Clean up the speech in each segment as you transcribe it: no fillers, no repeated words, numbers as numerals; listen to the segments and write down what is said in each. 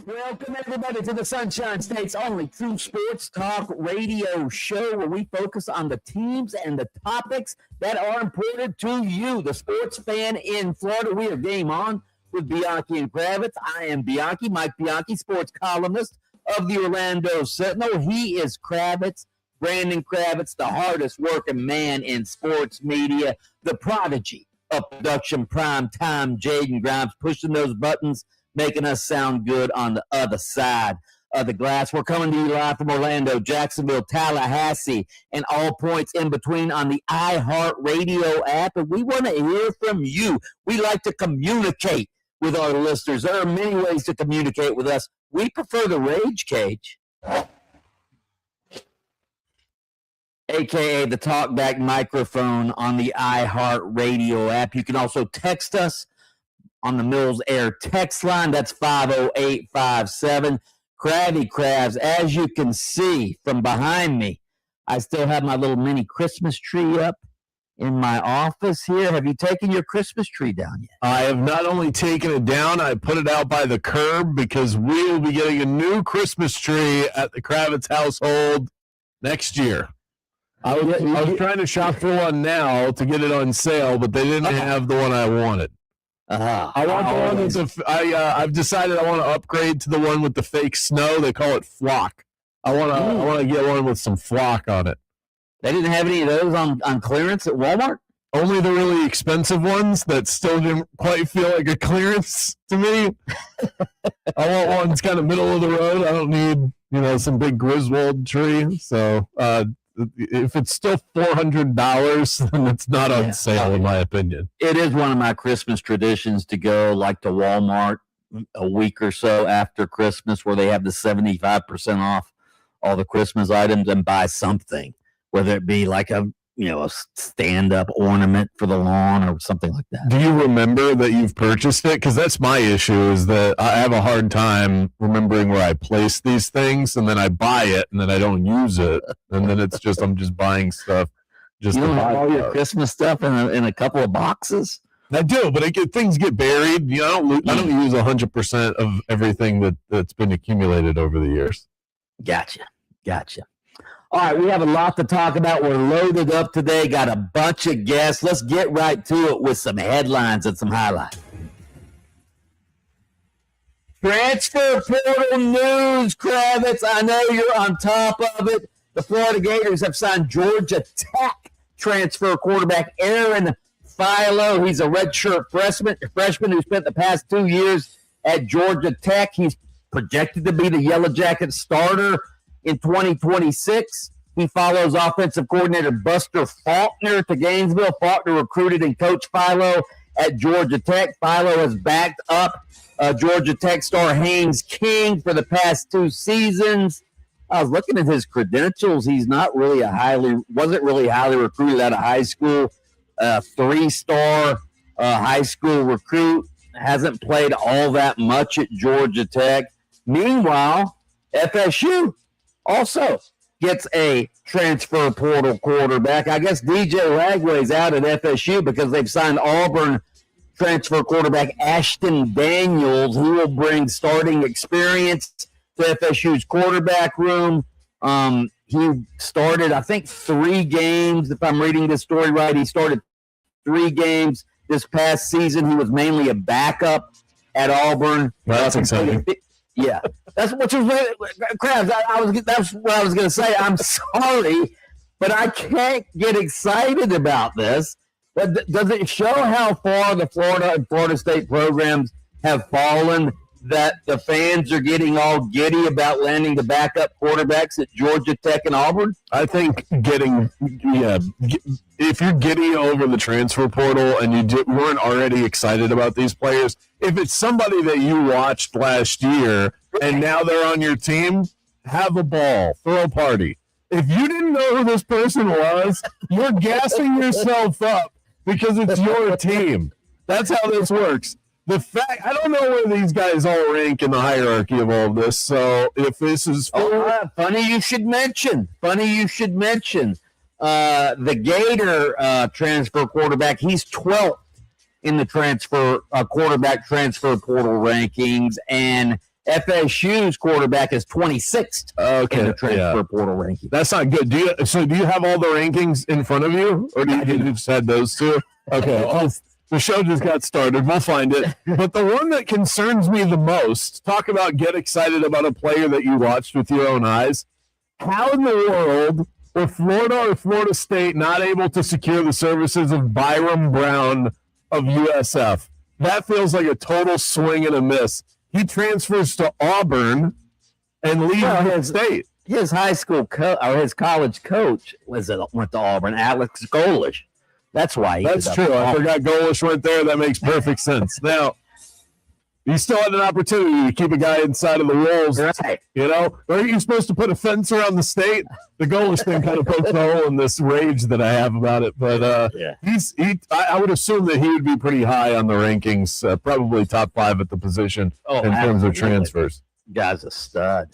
Welcome, everybody, to the Sunshine State's only true sports talk radio show where we focus on the teams and the topics that are important to you, the sports fan in Florida. We are Game On with Bianchi and Kravitz. I am Bianchi, Mike Bianchi, sports columnist of the Orlando Sentinel. He is Kravitz, Brandon Kravitz, the hardest working man in sports media, the prodigy of production, prime time, Jaden Grimes, pushing those buttons, making us sound good on the other side of the glass. We're coming to you live from Orlando, Jacksonville, Tallahassee, and all points in between on the iHeartRadio app. And we want to hear from you. We like to communicate with our listeners. There are many ways to communicate with us. We prefer the Rage Cage, a.k.a. the talkback microphone on the iHeartRadio app. You can also text us on the Mills Air text line. That's 50857. Krabby Krabs, as you can see from behind me, I still have my little mini Christmas tree up in my office here. Have you taken your Christmas tree down yet? I have not only taken it down, I put it out by the curb because we will be getting a new Christmas tree at the Kravitz household next year. I was trying to shop for one now to get it on sale, but they didn't have the one I wanted. I want the one with I've decided I want to upgrade to the one with the fake snow. They call it flock. I want to get one with some flock on it. They didn't have any of those on clearance at Walmart? Only the really expensive ones that still didn't quite feel like a clearance to me. I want one that's kind of middle of the road. I don't need, some big Griswold tree. So if it's still $400, then it's not on sale, in my opinion. It is one of my Christmas traditions to go to Walmart a week or so after Christmas, where they have the 75% off all the Christmas items, and buy something, whether it be like a stand-up ornament for the lawn or something like that. Do you remember that you've purchased it? Because that's my issue, is that I have a hard time remembering where I place these things, and then I buy it, and then I don't use it, and then it's just I'm just buying stuff. You don't have all your Christmas stuff in a couple of boxes? I do, but things get buried. I don't use 100% of everything that's been accumulated over the years. Gotcha. All right, we have a lot to talk about. We're loaded up today, got a bunch of guests. Let's get right to it with some headlines and some highlights. Transfer portal news, Kravitz. I know you're on top of it. The Florida Gators have signed Georgia Tech transfer quarterback Aaron Philo. He's a redshirt freshman who spent the past 2 years at Georgia Tech. He's projected to be the Yellow Jackets starter in 2026. He follows offensive coordinator Buster Faulkner to Gainesville. Faulkner recruited and coached Philo at Georgia Tech. Philo has backed up Georgia Tech star Haynes King for the past 2 seasons. I was looking at his credentials. He's wasn't really highly recruited out of high school. 3-star high school recruit. Hasn't played all that much at Georgia Tech. Meanwhile, FSU also gets a transfer portal quarterback. I guess DJ Lagway's out at FSU because they've signed Auburn transfer quarterback Ashton Daniels. He will bring starting experience to FSU's quarterback room. He started, I think, 3 games. If I'm reading this story right, he started 3 games this past season. He was mainly a backup at Auburn. That's exciting. Yeah, that's what you Krabs. That's what I was going to say. I'm sorry, but I can't get excited about this. But does it show how far the Florida and Florida State programs have fallen, that the fans are getting all giddy about landing the backup quarterbacks at Georgia Tech and Auburn? I think if you're giddy over the transfer portal and you weren't already excited about these players, if it's somebody that you watched last year and now they're on your team, have a ball, throw a party. If you didn't know who this person was, you're gassing yourself up because it's your team. That's how this works. I don't know where these guys all rank in the hierarchy of all of this. So if this is funny you should mention. The Gator transfer quarterback, he's 12th in the quarterback transfer portal rankings. And FSU's quarterback is 26th in the transfer portal ranking. That's not good. Do you have all the rankings in front of you, or do you just had those two? Okay. Well, the show just got started. We'll find it. But the one that concerns me the most, talk about get excited about a player that you watched with your own eyes. How in the world were Florida or Florida State not able to secure the services of Byram Brown of USF? That feels like a total swing and a miss. He transfers to Auburn and leaves his state. His high school or his college coach went to Auburn, Alex Golish. That's why. That's true. I forgot Golish went there. That makes perfect sense. Now, you still had an opportunity to keep a guy inside of the walls. Right. You know, aren't you supposed to put a fence around the state? The Golish thing kind of pokes a hole in this rage that I have about it. But I would assume that he would be pretty high on the rankings, probably top 5 at the position in terms of transfers. Guy's a stud.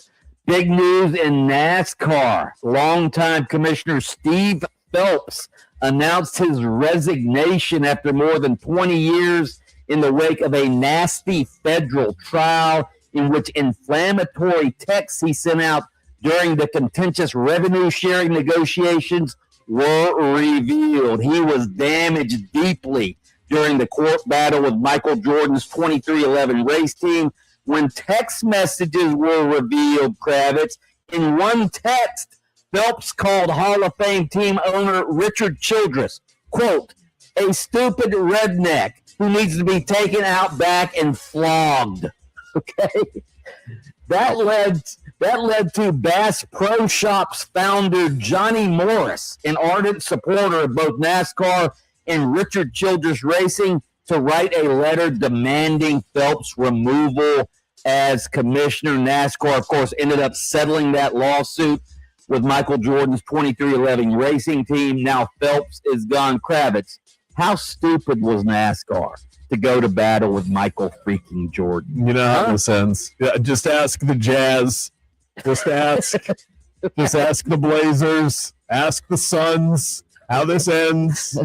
Big news in NASCAR. Longtime Commissioner Steve Phelps announced his resignation after more than 20 years in the wake of a nasty federal trial in which inflammatory texts he sent out during the contentious revenue-sharing negotiations were revealed. He was damaged deeply during the court battle with Michael Jordan's 2311 race team when text messages were revealed, Kravitz. In one text, Phelps called Hall of Fame team owner Richard Childress, quote, a stupid redneck who needs to be taken out back and flogged. Okay? That led to Bass Pro Shops founder Johnny Morris, an ardent supporter of both NASCAR and Richard Childress Racing, to write a letter demanding Phelps' removal as commissioner. NASCAR, of course, ended up settling that lawsuit with Michael Jordan's 2311 racing team. Now Phelps is gone. Kravitz, how stupid was NASCAR to go to battle with Michael freaking Jordan? You know how this ends. Yeah, just ask the Jazz. Just ask the Blazers. Ask the Suns how this ends.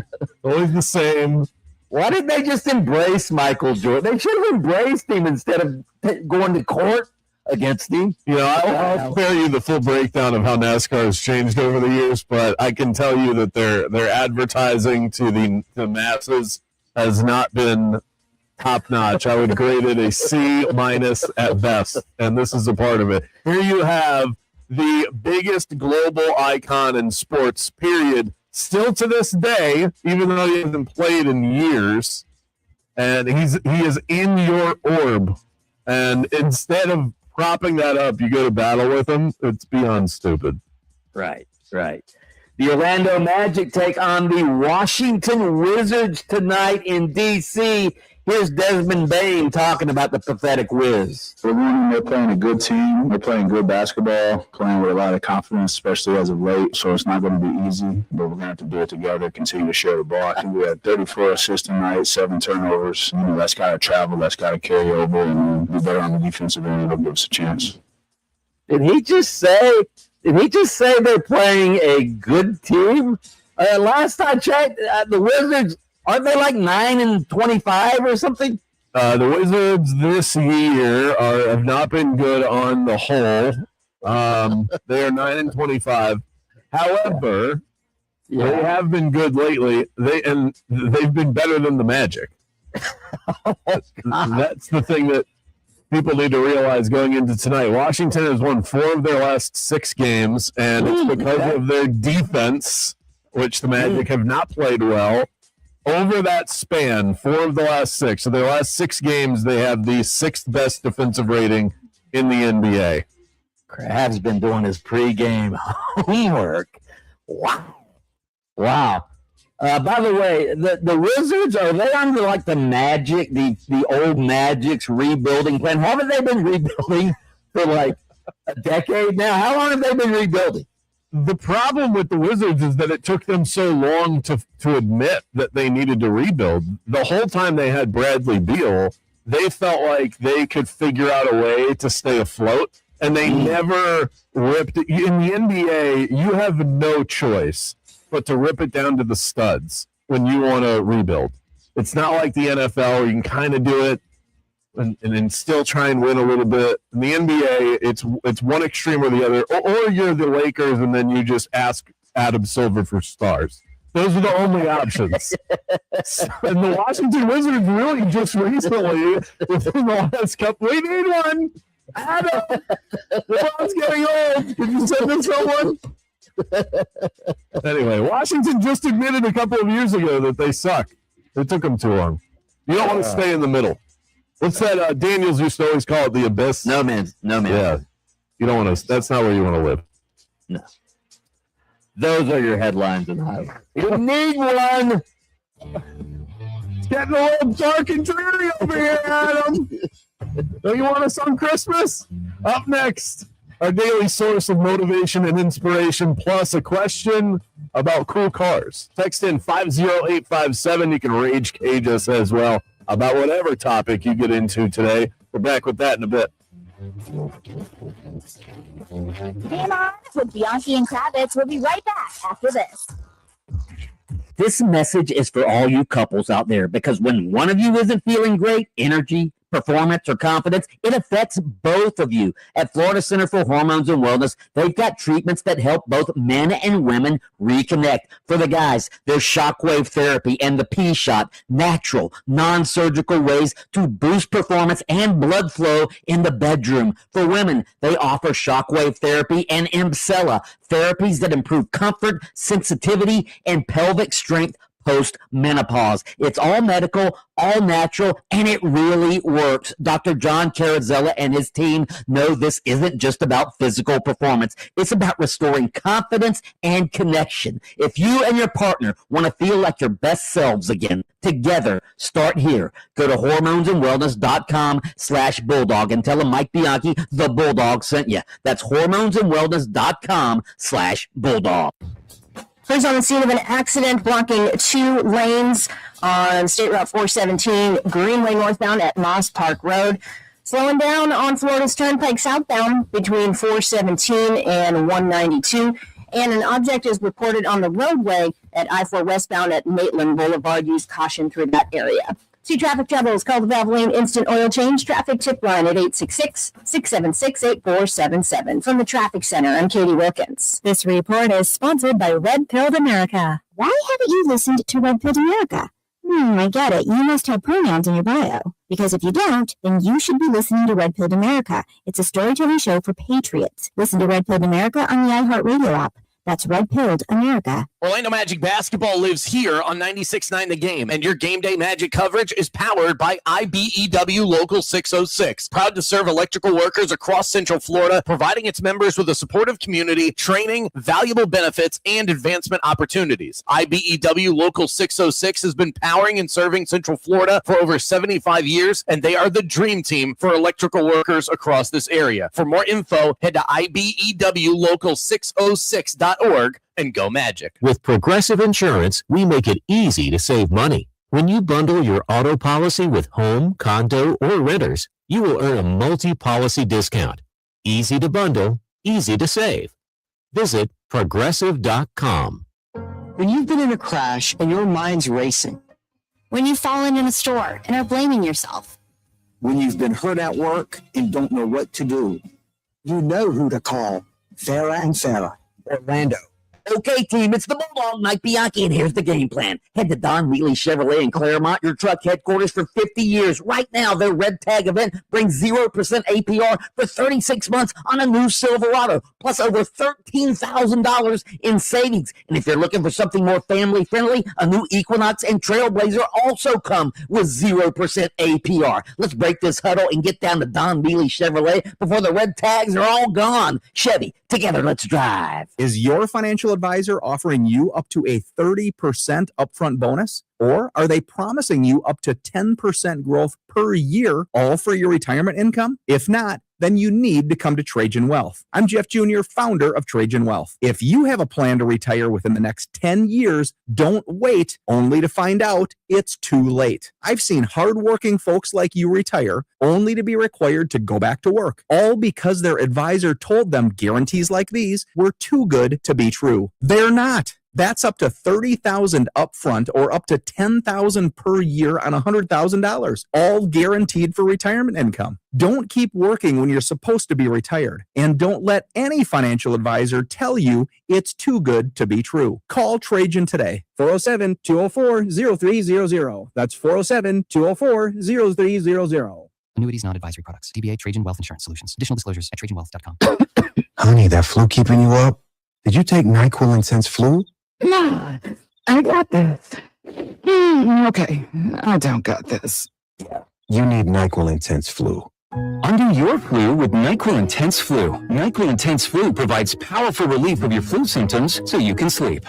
Always the same. Why didn't they just embrace Michael Jordan? They should have embraced him instead of going to court against him. You know, I'll spare you the full breakdown of how NASCAR has changed over the years, but I can tell you that their advertising to the masses has not been top notch. I would grade it a C- at best, and this is a part of it. Here you have the biggest global icon in sports, period, still to this day, even though he hasn't played in years, and he is in your orb, and instead of propping that up, you go to battle with him. It's beyond stupid. Right. The Orlando Magic take on the Washington Wizards tonight in D.C. Here's Desmond Bain talking about the pathetic Wiz. They're playing a good team. They're playing good basketball, playing with a lot of confidence, especially as of late. So it's not going to be easy, but we're going to have to do it together, continue to share the ball. I think we had 34 assists tonight, 7 turnovers. You know, that's got to travel. That's got to carry over and be better on the defensive end. It'll give us a chance. Did he just say they're playing a good team? Last I checked, the Wizards, aren't they like 9-25 or something? The Wizards this year have not been good on the whole. They are 9-25. However, they have been good lately. They've been better than the Magic. That's the thing that people need to realize going into tonight. Washington has won 4 of their last 6 games, and it's because of their defense, which the Magic have not played well. Over that span, 4 of the last 6. So their last 6 games, they have the 6th best defensive rating in the NBA. Crab's been doing his pregame homework. Wow. By the way, the Wizards, are they under like the Magic, the old Magic's rebuilding plan? Haven't they been rebuilding for like a decade now? How long have they been rebuilding? The problem with the Wizards is that it took them so long to admit that they needed to rebuild. The whole time they had Bradley Beal, they felt like they could figure out a way to stay afloat, and they never ripped it. In the NBA, you have no choice but to rip it down to the studs when you want to rebuild. It's not like the NFL where you can kind of do it. and then still try and win a little bit. In the NBA, it's one extreme or the other, or you're the Lakers and then you just ask Adam Silver for stars. Those are the only options. And the Washington Wizards really just recently, within the last couple, we need one. Adam, LeBron's getting old. Did you send this someone? Anyway, Washington just admitted a couple of years ago that they suck. It took them too long. You don't want to stay in the middle. What's that? Daniels used to always call it the abyss. No man. Yeah, you don't want to. That's not where you want to live. No. Those are your headlines and highlights. You need one. It's getting a little dark and dreary over here, Adam. Don't you want us on Christmas? Up next, our daily source of motivation and inspiration, plus a question about cool cars. Text in 50857. You can rage cage us as well about whatever topic you get into today. We're back with that in a bit. Game on with Bianchi and Kravitz. We'll be right back after this. This message is for all you couples out there, because when one of you isn't feeling great, energy, performance, or confidence, it affects both of you. At Florida Center for Hormones and Wellness, they've got treatments that help both men and women reconnect. For the guys, there's shockwave therapy and the P-Shot, natural, non-surgical ways to boost performance and blood flow in the bedroom. For women, they offer shockwave therapy and Emcella, therapies that improve comfort, sensitivity, and pelvic strength post-menopause. It's all medical, all natural, and it really works. Dr. John Carrizzella and his team know this isn't just about physical performance. It's about restoring confidence and connection. If you and your partner want to feel like your best selves again, together, start here. Go to hormonesandwellness.com/bulldog and tell them Mike Bianchi, the Bulldog, sent you. That's hormonesandwellness.com/bulldog. Police on the scene of an accident blocking 2 lanes on State Route 417, Greenway northbound at Moss Park Road. Slowing down on Florida's Turnpike southbound between 417 and 192. And an object is reported on the roadway at I-4 westbound at Maitland Boulevard. Use caution through that area. See traffic troubles, call the Valvoline Instant Oil Change Traffic Tip Line at 866-676-8477. From the Traffic Center, I'm Katie Wilkins. This report is sponsored by Red Pilled America. Why haven't you listened to Red Pilled America? I get it. You must have pronouns in your bio. Because if you don't, then you should be listening to Red Pilled America. It's a storytelling show for patriots. Listen to Red Pilled America on the iHeartRadio app. That's Red Pilled America. Orlando Magic basketball lives here on 96.9 The Game, and your game day Magic coverage is powered by IBEW Local 606. Proud to serve electrical workers across Central Florida, providing its members with a supportive community, training, valuable benefits, and advancement opportunities. IBEW Local 606 has been powering and serving Central Florida for over 75 years, and they are the dream team for electrical workers across this area. For more info, head to IBEWLocal606.org and go Magic. With Progressive Insurance, we make it easy to save money. When you bundle your auto policy with home, condo, or renters, you will earn a multi-policy discount. Easy to bundle, easy to save. Visit Progressive.com. When you've been in a crash and your mind's racing. When you've fallen in a store and are blaming yourself. When you've been hurt at work and don't know what to do. You know who to call. Farah and Farah, Orlando. Okay, team, it's the Bulldog, Mike Bianchi, and here's the game plan. Head to Don Wheatley Chevrolet in Claremont, your truck headquarters for 50 years. Right now, their Red Tag event brings 0% APR for 36 months on a new Silverado, plus over $13,000 in savings. And if you're looking for something more family-friendly, a new Equinox and Trailblazer also come with 0% APR. Let's break this huddle and get down to Don Wheatley Chevrolet before the Red Tags are all gone. Chevy, together, let's drive. Is your financial advisor offering you up to a 30% upfront bonus? Or are they promising you up to 10% growth per year, all for your retirement income? If not, then you need to come to Trajan Wealth. I'm Jeff Jr., founder of Trajan Wealth. If you have a plan to retire within the next 10 years, don't wait only to find out it's too late. I've seen hardworking folks like you retire only to be required to go back to work, all because their advisor told them guarantees like these were too good to be true. They're not. That's up to $30,000 upfront or up to $10,000 per year on $100,000, all guaranteed for retirement income. Don't keep working when you're supposed to be retired, and don't let any financial advisor tell you it's too good to be true. Call Trajan today. 407-204-0300. That's 407-204-0300. Annuities, non-advisory products. DBA Trajan Wealth Insurance Solutions. Additional disclosures at trajanwealth.com. Honey, that flu keeping you up? Did you take NyQuil Intense Flu? Nah, I got this. Okay, I don't got this. You need NyQuil Intense Flu. Undo your flu with NyQuil Intense Flu. NyQuil Intense Flu provides powerful relief of your flu symptoms so you can sleep.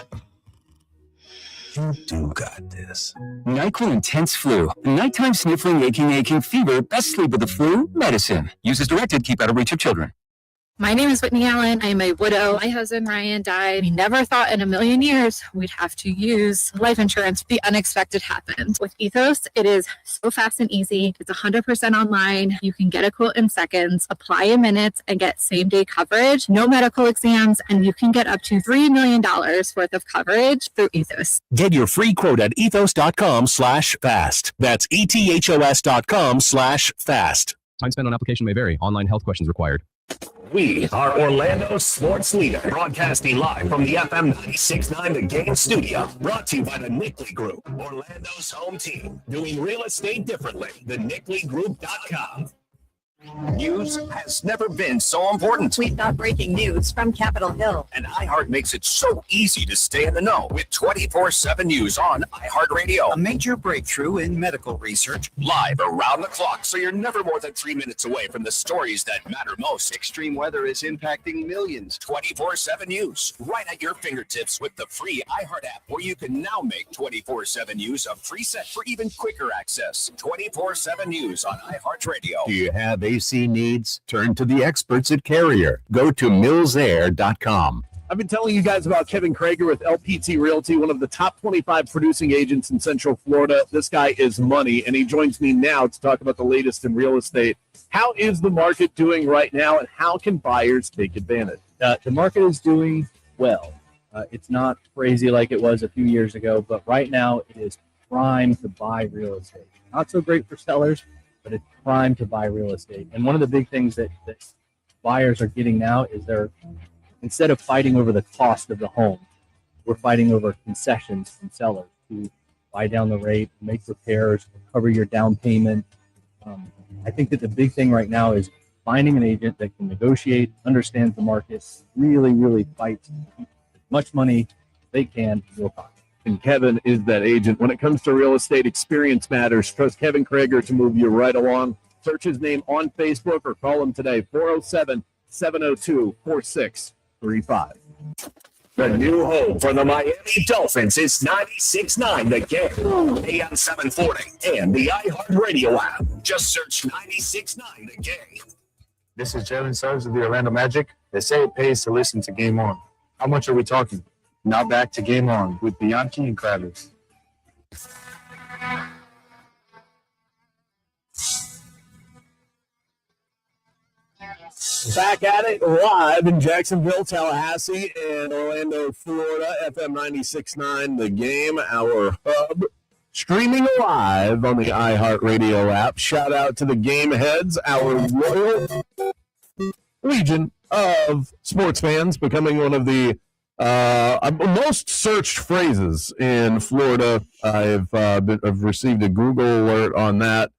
You do got this. NyQuil Intense Flu. Nighttime sniffling, aching, fever. Best sleep with the flu. Medicine. Use as directed. Keep out of reach of children. My name is Whitney Allen. I'm a widow. My husband, Ryan, died. We never thought in a million years we'd have to use life insurance. The unexpected happened. With Ethos, it is so fast and easy. It's 100% online. You can get a quote in seconds, apply in minutes, and get same-day coverage. No medical exams, and you can get up to $3 million worth of coverage through Ethos. Get your free quote at ethos.com/fast. That's ethos.com/fast. Time spent on application may vary. Online health questions required. We are Orlando Sports Leader, broadcasting live from the FM 96.9 The Game studio. Brought to you by the Nickley Group, Orlando's home team. Doing real estate differently. TheNickleyGroup.com. News has never been so important. We've got breaking news from Capitol Hill. And iHeart makes it so easy to stay in the know with 24/7 news on iHeartRadio. A major breakthrough in medical research. Live around the clock, so you're never more than 3 minutes away from the stories that matter most. Extreme weather is impacting millions. 24/7 news, right at your fingertips with the free iHeart app, where you can now make 24/7 news a preset for even quicker access. 24/7 news on iHeartRadio. Do you have AC needs? Turn to the experts at Carrier. Go to millsair.com. I've been telling you guys about Kevin Krager with LPT Realty, one of the top 25 producing agents in Central Florida. This guy is money, and he joins me now to talk about the latest in real estate. How is the market doing right now, and how can buyers take advantage? The market is doing well. It's not crazy like it was a few years ago, but right now it is prime to buy real estate. Not so great for sellers, but it's prime to buy real estate. And one of the big things that buyers are getting now is instead of fighting over the cost of the home, we're fighting over concessions from sellers to buy down the rate, make repairs, cover your down payment. I think that the big thing right now is finding an agent that can negotiate, understands the market, really fights to keep as much money they can in your pocket. And Kevin is that agent. When it comes to real estate, experience matters. Trust Kevin Krager to move you right along. Search his name on Facebook or call him today, 407-702-4635. The new home for the Miami Dolphins is 96.9 The Game, AM 740, and the iHeartRadio app. Just search 96.9 The Game. This is Jalen Suggs of the Orlando Magic. They say it pays to listen to Game On. How much are we talking? Now back to Game On with Bianchi and Kravitz. Back at it live in Jacksonville, Tallahassee, and Orlando, Florida, FM 96.9 The Game, our hub. Streaming live on the iHeartRadio app. Shout out to the Game Heads, our loyal legion of sports fans, becoming one of the most searched phrases in Florida. I've received a Google alert on that.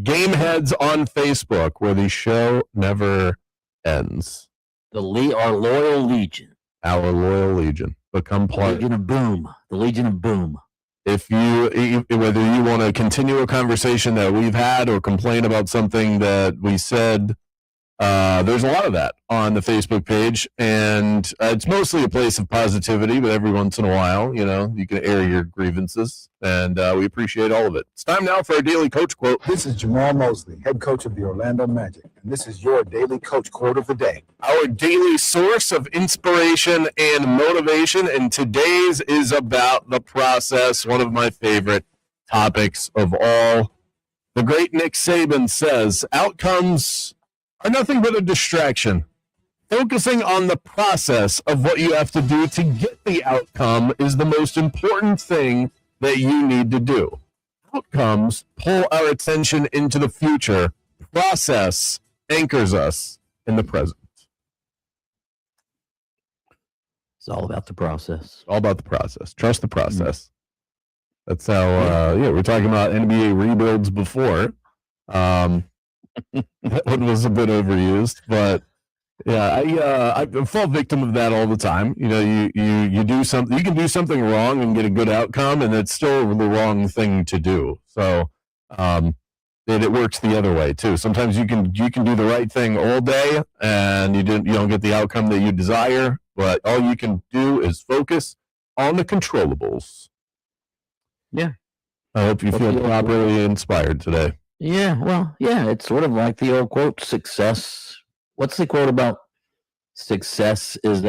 Game Heads on Facebook, where the show never ends. Our loyal legion. Our loyal legion. Become part. Legion of Boom. The Legion of Boom. If whether you want to continue a conversation that we've had or complain about something that we said, there's a lot of that on the Facebook page, and it's mostly a place of positivity, but every once in a while, you can air your grievances, and we appreciate all of it. It's time now for our daily coach quote. This is Jamal Mosley, head coach of the Orlando Magic, and this is your daily coach quote of the day. Our daily source of inspiration and motivation, and today's is about the process, one of my favorite topics of all. The great Nick Saban says, outcomes are nothing but a distraction. Focusing on the process of what you have to do to get the outcome is the most important thing that you need to do. Outcomes pull our attention into the future. Process anchors us in the present. It's all about the process. All about the process. Trust the process. That's how, we're talking about NBA rebuilds before. That one was a bit overused, but yeah, I fall victim of that all the time. You know, you do something, you can do something wrong and get a good outcome, and it's still the wrong thing to do. So, it works the other way too. Sometimes you can do the right thing all day, and you don't get the outcome that you desire. But all you can do is focus on the controllables. Yeah. I hope you feel properly inspired today. Yeah, well, yeah, it's sort of like the old quote, success. What's the quote about success is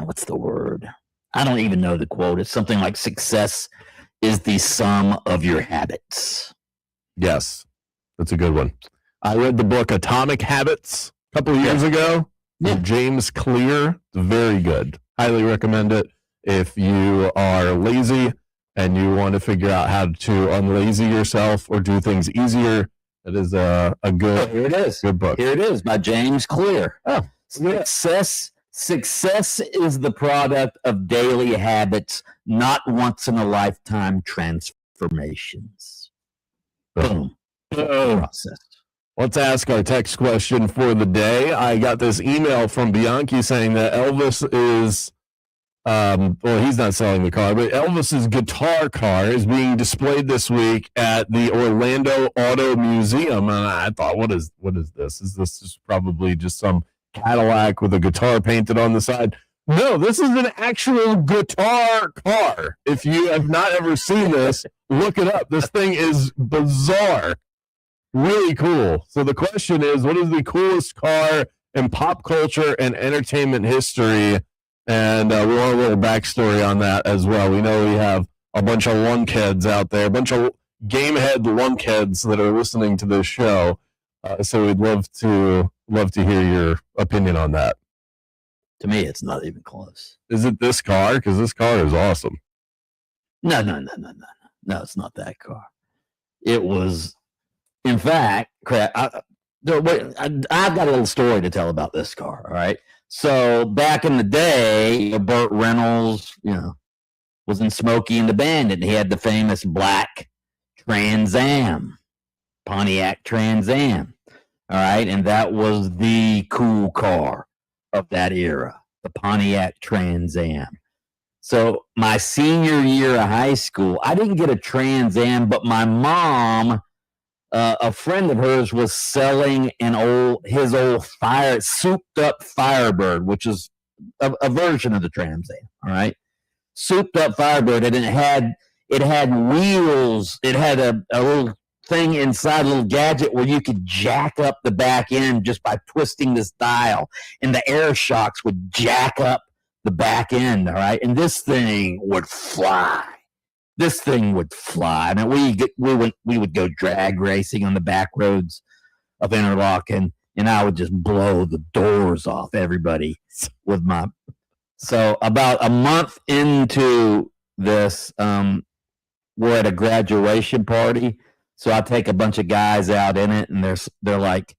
what's the word? I don't even know the quote. It's something like success is the sum of your habits. Yes, that's a good one. I read the book Atomic Habits a couple of years ago. Yeah. James Clear. Very good. Highly recommend it. If you are lazy and you want to figure out how to unlazy yourself or do things easier, it is a good, here it is. Good book. Here it is by James Clear. Oh, Success is the product of daily habits, not once in a lifetime transformations. Boom. Process. Let's ask our text question for the day. I got this email from Bianchi saying that Elvis is, he's not selling the car, but Elvis's guitar car is being displayed this week at the Orlando Auto Museum. And I thought, what is this? Is this just probably just some Cadillac with a guitar painted on the side? No, this is an actual guitar car. If you have not ever seen this, look it up. This thing is bizarre. Really cool. So the question is, what is the coolest car in pop culture and entertainment history? And we want a little backstory on that as well. We know we have a bunch of lunkheads out there, a bunch of gamehead lunkheads that are listening to this show. So we'd love to hear your opinion on that. To me, it's not even close. Is it this car? Because this car is awesome. No, it's not that car. It was, in fact, I've got a little story to tell about this car, all right? So back in the day, Burt Reynolds, was in Smokey and the Bandit. He had the famous black Trans Am, Pontiac Trans Am, all right? And that was the cool car of that era, the Pontiac Trans Am. So my senior year of high school, I didn't get a Trans Am, but my mom, a friend of hers, was selling his old souped up Firebird, which is a version of the Trans Am. All right, souped up Firebird, and it had wheels. It had a little thing inside, a little gadget where you could jack up the back end just by twisting this dial, and the air shocks would jack up the back end. All right, and this thing would fly. I mean, we would go drag racing on the back roads of Interlaken, and I would just blow the doors off everybody with my. So about a month into this, we're at a graduation party. So I take a bunch of guys out in it, and they're like,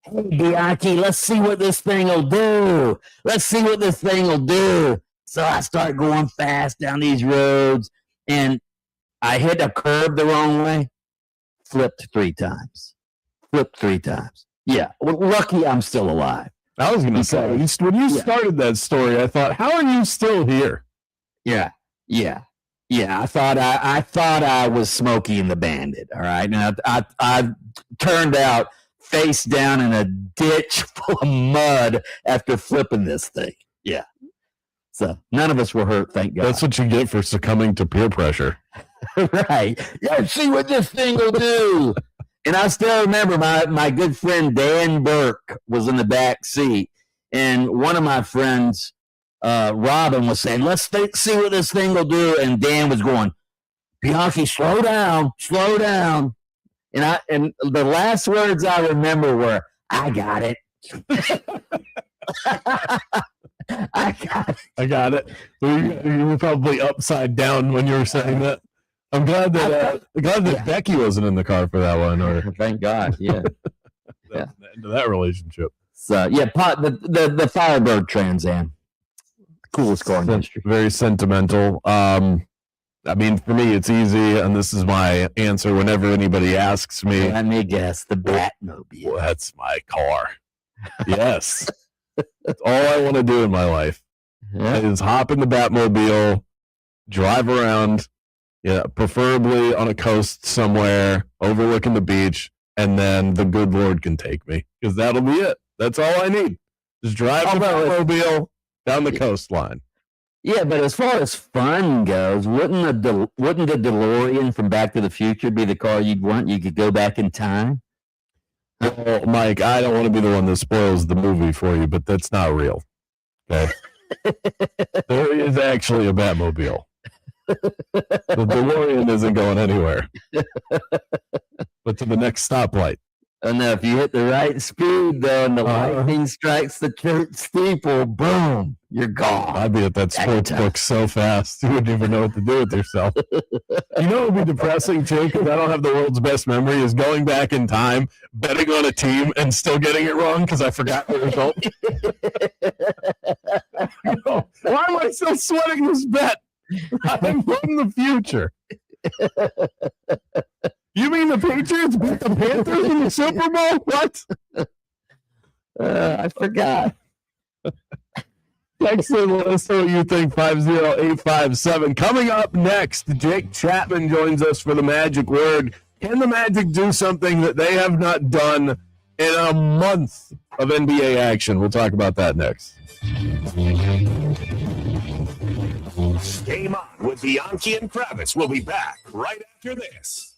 "Hey, Bianchi, let's see what this thing will do. So I start going fast down these roads, and I hit a curb the wrong way, flipped three times. Yeah, well, lucky I'm still alive. I was going to say, when you started that story, I thought, how are you still here? Yeah. I thought I was Smokey and the Bandit. All right, and I turned out face down in a ditch full of mud after flipping this thing. Yeah. So none of us were hurt, thank God. That's what you get for succumbing to peer pressure. Right. Yeah, see what this thing will do. And I still remember my good friend Dan Burke was in the back seat. And one of my friends, Robin, was saying, let's see what this thing will do. And Dan was going, Bianchi, slow down. And the last words I remember were, I got it. I got it. You were probably upside down when you were saying that. I'm glad that Becky wasn't in the car for that one. Or Thank God. Yeah. the end of that relationship. So the Firebird Trans Am, coolest car in history. Very sentimental. I mean, for me, it's easy, and this is my answer whenever anybody asks me. Let me guess, the Batmobile. Well, that's my car. Yes. That's all I want to do in my life. Is hop in the Batmobile, drive around, preferably on a coast somewhere, overlooking the beach, and then the good Lord can take me, because that'll be it. That's all I need. Just drive the Batmobile down the coastline. Yeah, but as far as fun goes, wouldn't the DeLorean from Back to the Future be the car you'd want? You could go back in time. Well, Mike, I don't want to be the one that spoils the movie for you, but that's not real. Okay, there is actually a Batmobile. The DeLorean isn't going anywhere, but to the next stoplight. And if you hit the right speed, though, and the lightning strikes the church steeple, boom, you're gone. I'd be at that sports book so fast, you wouldn't even know what to do with yourself. You know what would be depressing, too, because I don't have the world's best memory, is going back in time, betting on a team, and still getting it wrong because I forgot the result. Why am I still sweating this bet? I'm from the future. You mean the Patriots beat the Panthers in the Super Bowl? What? I forgot. Text in, let us know what you think. 50857. Coming up next, Jake Chapman joins us for the Magic Word. Can the Magic do something that they have not done in a month of NBA action? We'll talk about that next. Game on with Bianchi and Kravitz. We'll be back right after this.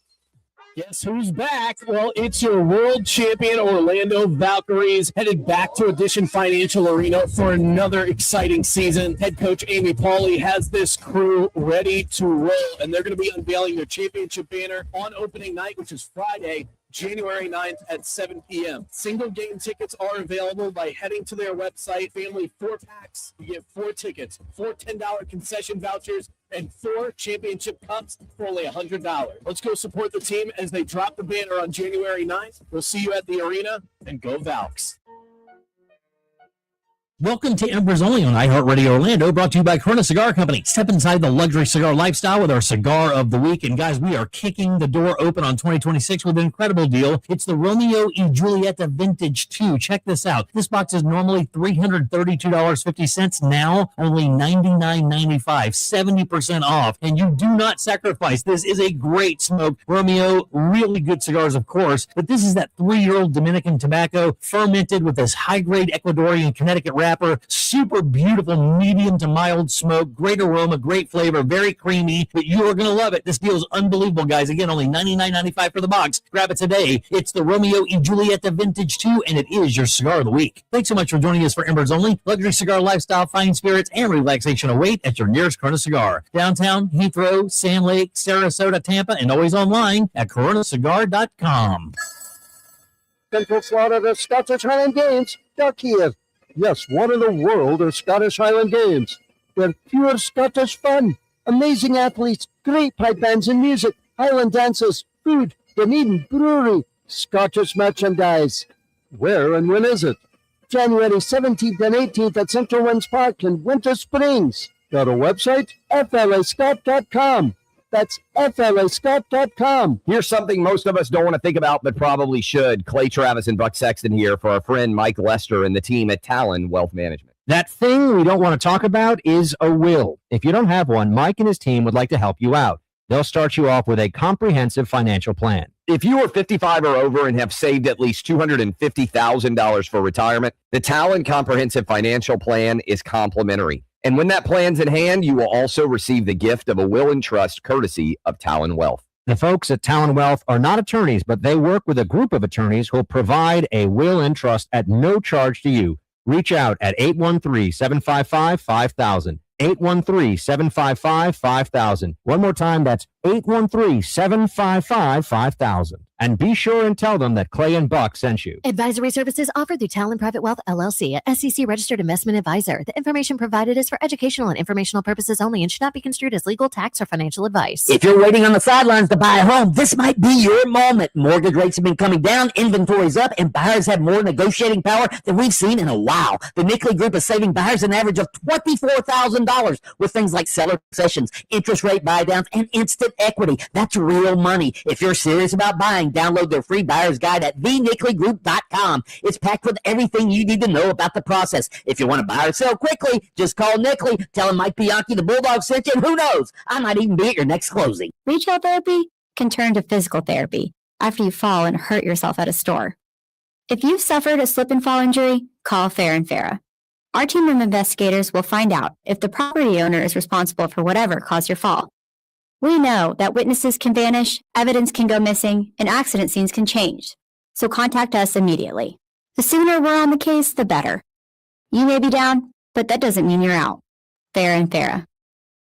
Guess who's back? Well, it's your world champion Orlando Valkyries headed back to Edition Financial Arena for another exciting season. Head coach Amy Pauley has this crew ready to roll, and they're going to be unveiling their championship banner on opening night, which is Friday, January 9th at 7 p.m. Single game tickets are available by heading to their website. Family 4-packs, you get 4 tickets, 4 $10 concession vouchers, and 4 championship cups for only $100. Let's go support the team as they drop the banner on January 9th. We'll see you at the arena, and go Valks. Welcome to Embers Only on iHeartRadio Orlando, brought to you by Corona Cigar Company. Step inside the luxury cigar lifestyle with our cigar of the week. And guys, we are kicking the door open on 2026 with an incredible deal. It's the Romeo y Julieta Vintage 2. Check this out. This box is normally $332.50. Now, only $99.95, 70% off. And you do not sacrifice. This is a great smoke. Romeo, really good cigars, of course. But this is that 3-year-old Dominican tobacco fermented with this high-grade Ecuadorian Connecticut wrapper. Super beautiful, medium to mild smoke, great aroma, great flavor, very creamy, but you are going to love it. This deal is unbelievable, guys. Again, only $99.95 for the box. Grab it today. It's the Romeo y Julieta Vintage 2, and it is your cigar of the week. Thanks so much for joining us for Embers Only. Luxury cigar lifestyle, fine spirits, and relaxation await at your nearest Corona Cigar. Downtown, Heathrow, Sand Lake, Sarasota, Tampa, and always online at coronacigar.com. Central Florida Scottish Highland Games, Duck here. Yes, one in the world of Scottish Highland Games. They're pure Scottish fun. Amazing athletes, great pipe bands and music, Highland dances, food, Dunedin Brewery, Scottish merchandise. Where and when is it? January 17th and 18th at Central Winds Park in Winter Springs. Got a website? FLAScott.com. That's FLAScott.com. Here's something most of us don't want to think about, but probably should. Clay Travis and Buck Sexton here for our friend Mike Lester and the team at Talon Wealth Management. That thing we don't want to talk about is a will. If you don't have one, Mike and his team would like to help you out. They'll start you off with a comprehensive financial plan. If you are 55 or over and have saved at least $250,000 for retirement, the Talon Comprehensive Financial Plan is complimentary. And when that plan's in hand, you will also receive the gift of a will and trust courtesy of Talon Wealth. The folks at Talon Wealth are not attorneys, but they work with a group of attorneys who will provide a will and trust at no charge to you. Reach out at 813-755-5000. 813-755-5000. One more time, that's 813-755-5000. And be sure and tell them that Clay and Buck sent you. Advisory services offered through Talon Private Wealth LLC, a SEC registered investment advisor. The information provided is for educational and informational purposes only and should not be construed as legal, tax, or financial advice. If you're waiting on the sidelines to buy a home, this might be your moment. Mortgage rates have been coming down, inventory's up, and buyers have more negotiating power than we've seen in a while. The Nickley Group is saving buyers an average of $24,000 with things like seller concessions, interest rate buydowns, and instant equity. That's real money. If you're serious about buying, download their free buyer's guide at thenickleyGroup.com. It's packed with everything you need to know about the process. If you want to buy or sell quickly, just call Nickley. Tell him Mike Bianchi, the Bulldog, sent you, and who knows, I might even be at your next closing. Retail therapy can turn to physical therapy after you fall and hurt yourself at a store. If you've suffered a slip and fall injury, call Fair & Farah. Our team of investigators will find out if the property owner is responsible for whatever caused your fall. We know that witnesses can vanish, evidence can go missing, and accident scenes can change. So contact us immediately. The sooner we're on the case, the better. You may be down, but that doesn't mean you're out. Fair & Farah.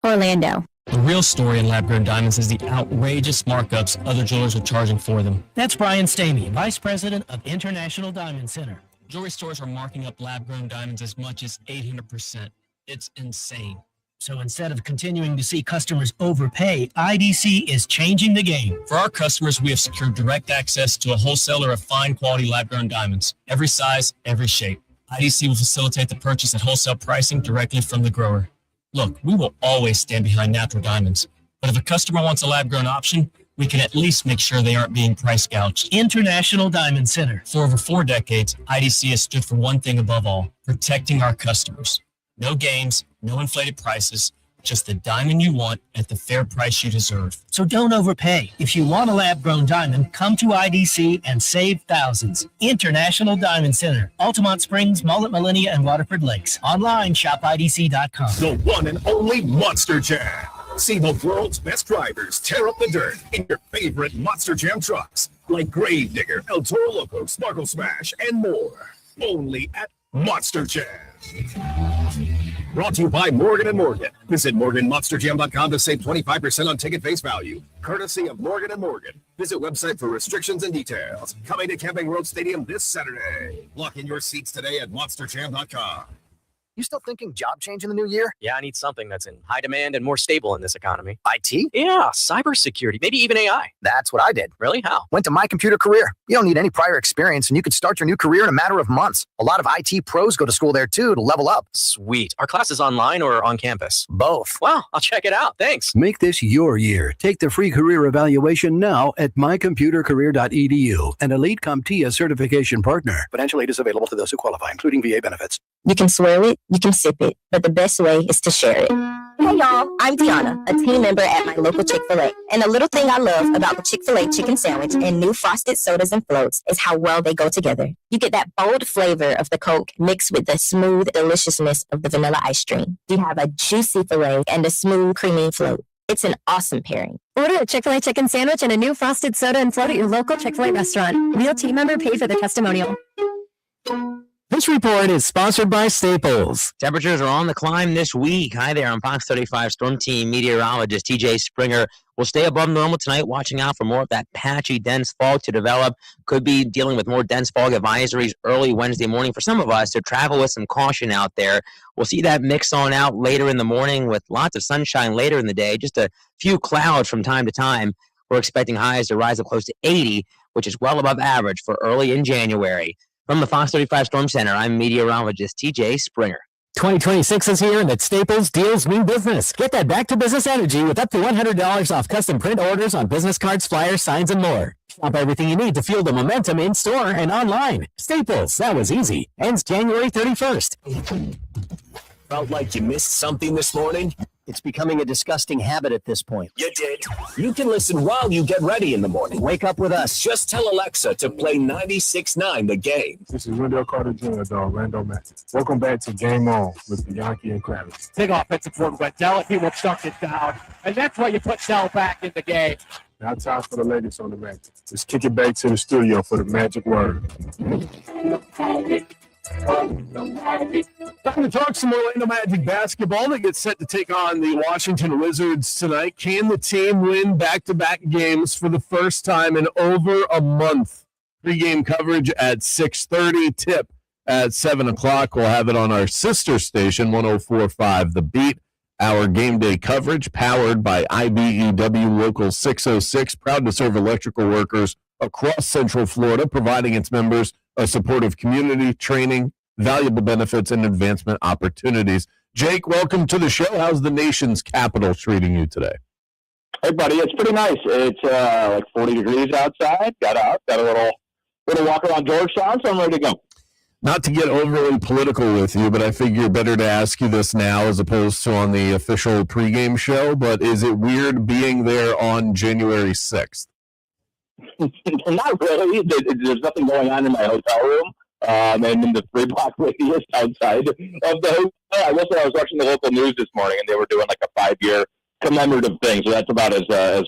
Orlando. The real story in lab-grown diamonds is the outrageous markups other jewelers are charging for them. That's Brian Stamey, Vice President of International Diamond Center. Jewelry stores are marking up lab-grown diamonds as much as 800%. It's insane. So instead of continuing to see customers overpay, IDC is changing the game. For our customers, we have secured direct access to a wholesaler of fine quality lab-grown diamonds. Every size, every shape. IDC will facilitate the purchase at wholesale pricing directly from the grower. Look, we will always stand behind natural diamonds. But if a customer wants a lab-grown option, we can at least make sure they aren't being price gouged. International Diamond Center. For over 4 decades, IDC has stood for one thing above all, protecting our customers. No games, no inflated prices, just the diamond you want at the fair price you deserve. So don't overpay. If you want a lab-grown diamond, come to IDC and save thousands. International Diamond Center, Altamont Springs, Mullet, Millennia, and Waterford Lakes. Online, shopidc.com. The one and only Monster Jam. See the world's best drivers tear up the dirt in your favorite Monster Jam trucks, like Grave Digger, El Toro Loco, Sparkle Smash, and more. Only at Monster Jam. Brought to you by Morgan & Morgan. Visit MorganMonsterJam.com to save 25% on ticket face value. Courtesy of Morgan & Morgan. Visit website for restrictions and details. Coming to Camping World Stadium this Saturday. Lock in your seats today at MonsterJam.com. You still thinking job change in the new year? Yeah, I need something that's in high demand and more stable in this economy. IT? Yeah, cybersecurity, maybe even AI. That's what I did. Really? How? Went to My Computer Career. You don't need any prior experience, and you could start your new career in a matter of months. A lot of IT pros go to school there, too, to level up. Sweet. Are classes online or on campus? Both. Well, I'll check it out. Thanks. Make this your year. Take the free career evaluation now at mycomputercareer.edu, an Elite CompTIA certification partner. Financial aid is available to those who qualify, including VA benefits. You can swirl it, you can sip it, but the best way is to share it. Hey y'all, I'm Deanna, a team member at my local Chick-fil-A. And the little thing I love about the Chick-fil-A chicken sandwich and new frosted sodas and floats is how well they go together. You get that bold flavor of the Coke mixed with the smooth deliciousness of the vanilla ice cream. You have a juicy filet and a smooth, creamy float. It's an awesome pairing. Order a Chick-fil-A chicken sandwich and a new frosted soda and float at your local Chick-fil-A restaurant. Real team member paid for the testimonial. This report is sponsored by Staples. Temperatures are on the climb this week. Hi there, I'm Fox 35 Storm Team meteorologist TJ Springer. We'll stay above normal tonight, watching out for more of that patchy, dense fog to develop. Could be dealing with more dense fog advisories early Wednesday morning for some of us, so travel with some caution out there. We'll see that mix on out later in the morning with lots of sunshine later in the day, just a few clouds from time to time. We're expecting highs to rise up close to 80, which is well above average for early in January. From the Fox 35 Storm Center, I'm meteorologist TJ Springer. 2026 is here, and at Staples, deals mean business. Get that back-to-business energy with up to $100 off custom print orders on business cards, flyers, signs, and more. Shop everything you need to fuel the momentum in-store and online. Staples, that was easy. Ends January 31st. Felt like you missed something this morning? It's becoming a disgusting habit at this point. You did. You can listen while you get ready in the morning. Wake up with us. Just tell Alexa to play 96.9 The Game. This is Wendell Carter Jr., the Orlando Magic. Welcome back to Game On with Bianchi and Kravitz. Big offensive one, Wendell. He will chuck it down. And that's why you put Dell back in the game. Now time for the ladies on the Magic. Let's kick it back to the studio for the magic word. going to talk some Orlando Magic basketball. They get set to take on the Washington Wizards tonight. Can the team win back-to-back games for the first time in over a month? Pre-game coverage at 6:30. Tip at 7 o'clock. We'll have it on our sister station, 104.5 The Beat. Our game day coverage powered by IBEW Local 606. Proud to serve electrical workers across Central Florida, providing its members a supportive community, training, valuable benefits, and advancement opportunities. Jake, welcome to the show. How's the nation's capital treating you today? Hey, buddy, it's pretty nice. It's like 40 degrees outside. Got a little walk around Georgetown, so I'm ready to go. Not to get overly political with you, but I figure better to ask you this now as opposed to on the official pregame show, but is it weird being there on January 6th? Not really. There's nothing going on in my hotel room. And in the 3-block radius outside of the hotel. I will say I was watching the local news this morning, and they were doing like a 5-year commemorative thing, so that's about as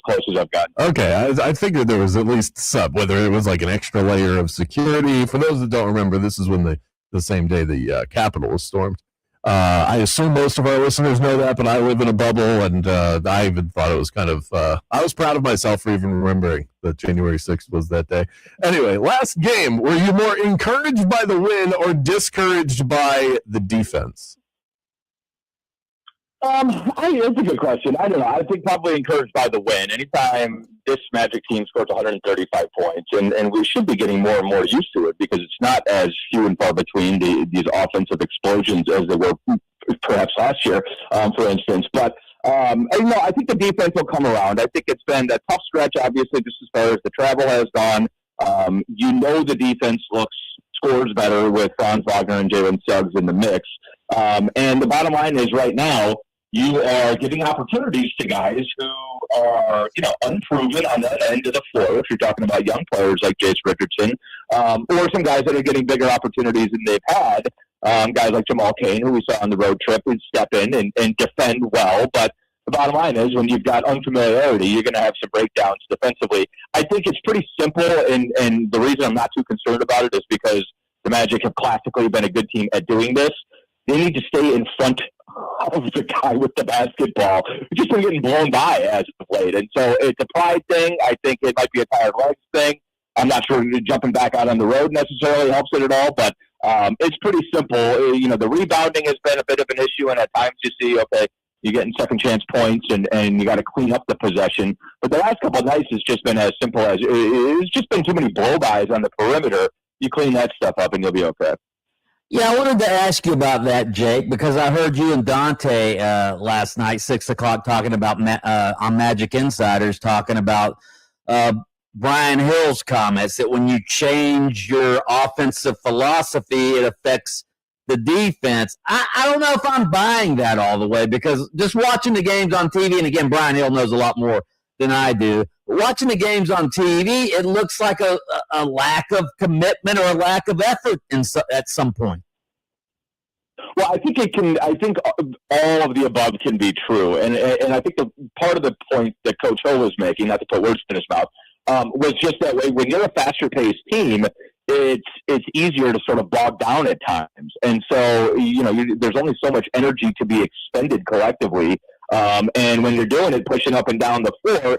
close as I've gotten. Okay, I figured there was at least some, whether it was like an extra layer of security. For those that don't remember, this is when the same day the Capitol was stormed. I assume most of our listeners know that, but I live in a bubble, and I even thought it was kind of, I was proud of myself for even remembering that January 6th was that day. Anyway, last game, were you more encouraged by the win or discouraged by the defense? That's a good question. I don't know. I think probably encouraged by the win. Anytime this Magic team scores 135 points, and we should be getting more and more used to it because it's not as few and far between these offensive explosions as they were perhaps last year, for instance. But I think the defense will come around. I think it's been a tough stretch, obviously, just as far as the travel has gone. The defense scores better with Franz Wagner and Jalen Suggs in the mix. And the bottom line is right now, you are giving opportunities to guys who are, unproven on that end of the floor. If you're talking about young players like Jace Richardson, or some guys that are getting bigger opportunities than they've had, guys like Jamal Cain, who we saw on the road trip, would step in and defend well. But the bottom line is when you've got unfamiliarity, you're going to have some breakdowns defensively. I think it's pretty simple, and the reason I'm not too concerned about it is because the Magic have classically been a good team at doing this. They need to stay in front of the guy with the basketball. We've just been getting blown by as of late. And so it's a pride thing. I think it might be a tired legs thing. I'm not sure jumping back out on the road necessarily helps it at all, but it's pretty simple. The rebounding has been a bit of an issue, and at times you see, okay, you're getting second chance points and you got to clean up the possession. But the last couple of nights has just been as simple as it's just been too many blow-bys on the perimeter. You clean that stuff up and you'll be okay. Yeah, I wanted to ask you about that, Jake, because I heard you and Dante last night, 6 o'clock, talking about on Magic Insiders, talking about Brian Hill's comments that when you change your offensive philosophy, it affects the defense. I don't know if I'm buying that all the way, because just watching the games on TV, and again, Brian Hill knows a lot more than I do, but watching the games on TV, it looks like a lack of commitment or a lack of effort at some point. Well, I think all of the above can be true, and I think the part of the point that Coach Hill was making, not to put words in his mouth, was just that way. When you're a faster-paced team, it's easier to sort of bog down at times, and so there's only so much energy to be expended collectively. And when you're doing it, pushing up and down the floor,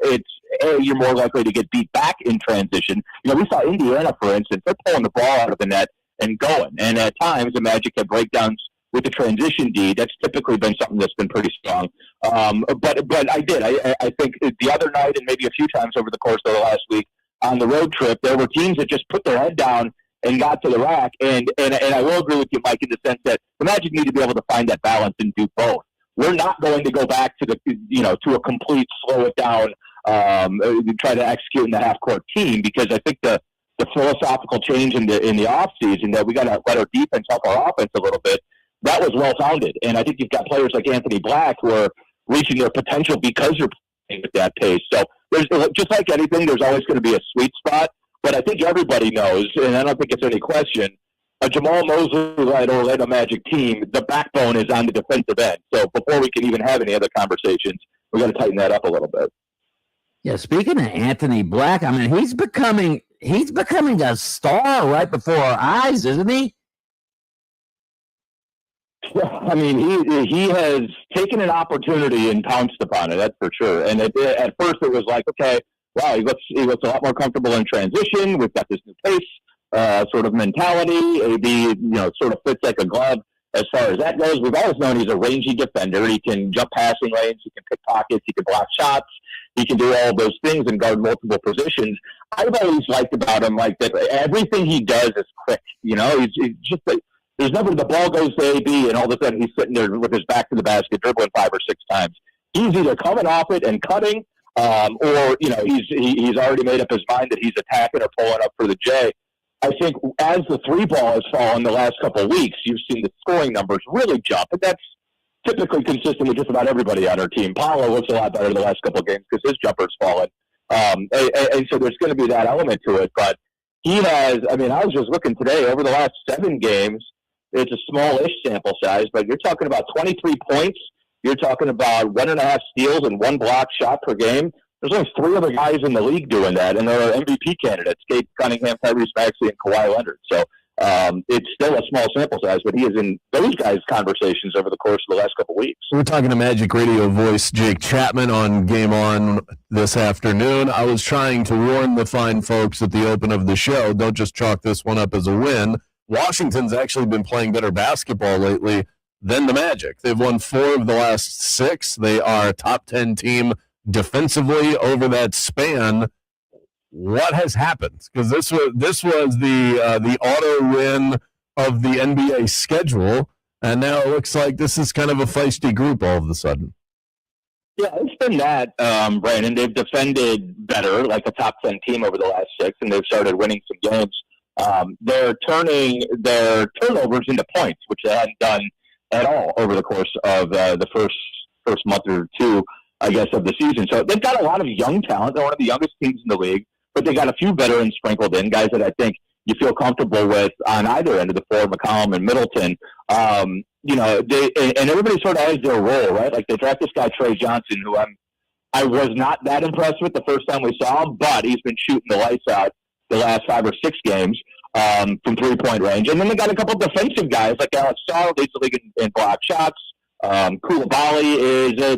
you're more likely to get beat back in transition. We saw Indiana, for instance, they're pulling the ball out of the net and going. And at times, the Magic had breakdowns with the transition D. That's typically been something that's been pretty strong. But I think the other night and maybe a few times over the course of the last week on the road trip, there were teams that just put their head down and got to the rack. And I will agree with you, Mike, in the sense that the Magic need to be able to find that balance and do both. We're not going to go back to to a complete slow it down, try to execute in the half court team, because I think the philosophical change in the offseason that we got to let our defense help our offense a little bit, that was well founded. And I think you've got players like Anthony Black who are reaching their potential because you're playing at that pace. So there's, just like anything, there's always going to be a sweet spot. But I think everybody knows, and I don't think it's any question, a Jamal Mosley-led Orlando Magic team, the backbone is on the defensive end. So before we can even have any other conversations, we got to tighten that up a little bit. Yeah, speaking of Anthony Black, I mean, he's becoming a star right before our eyes, isn't he? Yeah, I mean, he has taken an opportunity and pounced upon it. That's for sure. And at first, it was like, okay, wow, he looks a lot more comfortable in transition. We've got this new pace sort of mentality. AB, sort of fits like a glove as far as that goes. We've always known he's a rangy defender. He can jump passing lanes. He can pick pockets. He can block shots. He can do all of those things and guard multiple positions. I've always liked about him like that. Everything he does is quick. He's just like. There's never the ball goes to AB and all of a sudden he's sitting there with his back to the basket, dribbling 5 or 6 times. He's either coming off it and cutting, or he's already made up his mind that he's attacking or pulling up for the J. I think as the 3-ball has fallen the last couple of weeks, you've seen the scoring numbers really jump, and that's typically consistent with just about everybody on our team. Paulo looks a lot better the last couple of games because his jumper's fallen, and so there's going to be that element to it. But he has. I mean, I was just looking today over the last 7 games. It's a smallish sample size, but you're talking about 23 points. You're talking about 1.5 steals and 1 block shot per game. There's only 3 other guys in the league doing that, and they're MVP candidates: Gabe Cunningham, Tyrese Maxey, and Kawhi Leonard. So it's still a small sample size, but he is in those guys' conversations over the course of the last couple of weeks. We're talking to Magic Radio voice Jake Chapman on Game On this afternoon. I was trying to warn the fine folks at the open of the show, don't just chalk this one up as a win. Washington's actually been playing better basketball lately than the Magic. They've won 4 of the last 6. They are a top 10 team defensively over that span. What has happened? Because this was the auto win of the NBA schedule, and now it looks like this is kind of a feisty group all of a sudden. Yeah, it's been that, Brandon. They've defended better, like a top 10 team over the last 6, and they've started winning some games. They're turning their turnovers into points, which they hadn't done at all over the course of the first month or 2, I guess, of the season. So they've got a lot of young talent. They're one of the youngest teams in the league, but they got a few veterans sprinkled in, guys that I think you feel comfortable with on either end of the floor, McCollum and Middleton. And everybody sort of has their role, right? Like they draft this guy, Trey Johnson, who I was not that impressed with the first time we saw him, but he's been shooting the lights out the last 5 or 6 games from 3-point range. And then they got a couple defensive guys like Alex Sall, leads the league in block shots. Koulibaly is a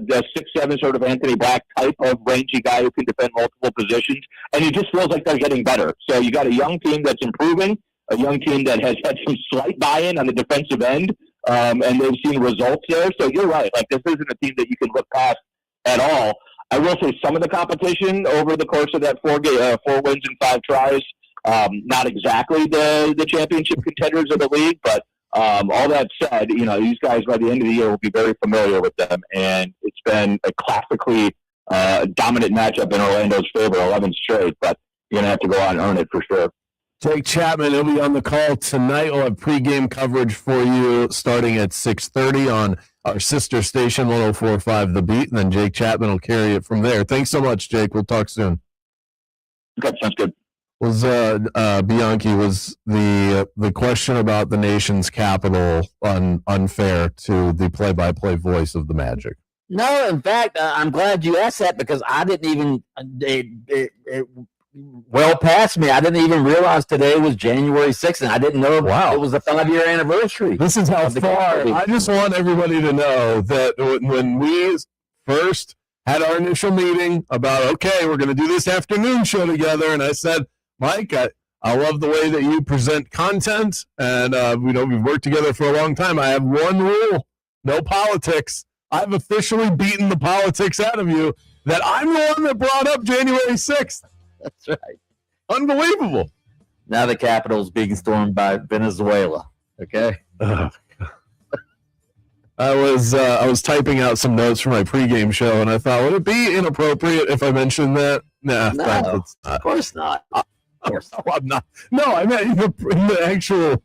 6'7" sort of Anthony Black type of rangy guy who can defend multiple positions. And it just feels like they're getting better. So you got a young team that's improving, a young team that has had some slight buy-in on the defensive end, and they've seen results there. So you're right. Like this isn't a team that you can look past at all. I will say some of the competition over the course of that 4 wins and 5 tries, not exactly the championship contenders of the league, but all that said, these guys by the end of the year will be very familiar with them, and it's been a classically dominant matchup in Orlando's favor, 11 straight, but you're going to have to go out and earn it for sure. Jake Chapman, he'll be on the call tonight. We'll have pregame coverage for you starting at 6:30 on our sister station, 104.5 The Beat, and then Jake Chapman will carry it from there. Thanks so much, Jake. We'll talk soon. Okay, sounds good. Was Bianchi, was the question about the nation's capital unfair to the play-by-play voice of the Magic? No, in fact, I'm glad you asked that because I didn't even it well past me. I didn't even realize today was January 6th, and I didn't know it was the 5-year anniversary. This is how far. I just want everybody to know that when we first had our initial meeting about, okay, we're going to do this afternoon show together, and I said, Mike, I love the way that you present content, and we've worked together for a long time. I have one rule: no politics. I've officially beaten the politics out of you. That I'm the one that brought up January 6th. That's right. Unbelievable. Now the Capitol's being stormed by Venezuela. Okay. I was typing out some notes for my pregame show, and I thought, would it be inappropriate if I mentioned that? Nah, no, of course not. No, I'm not. No, I meant in the actual.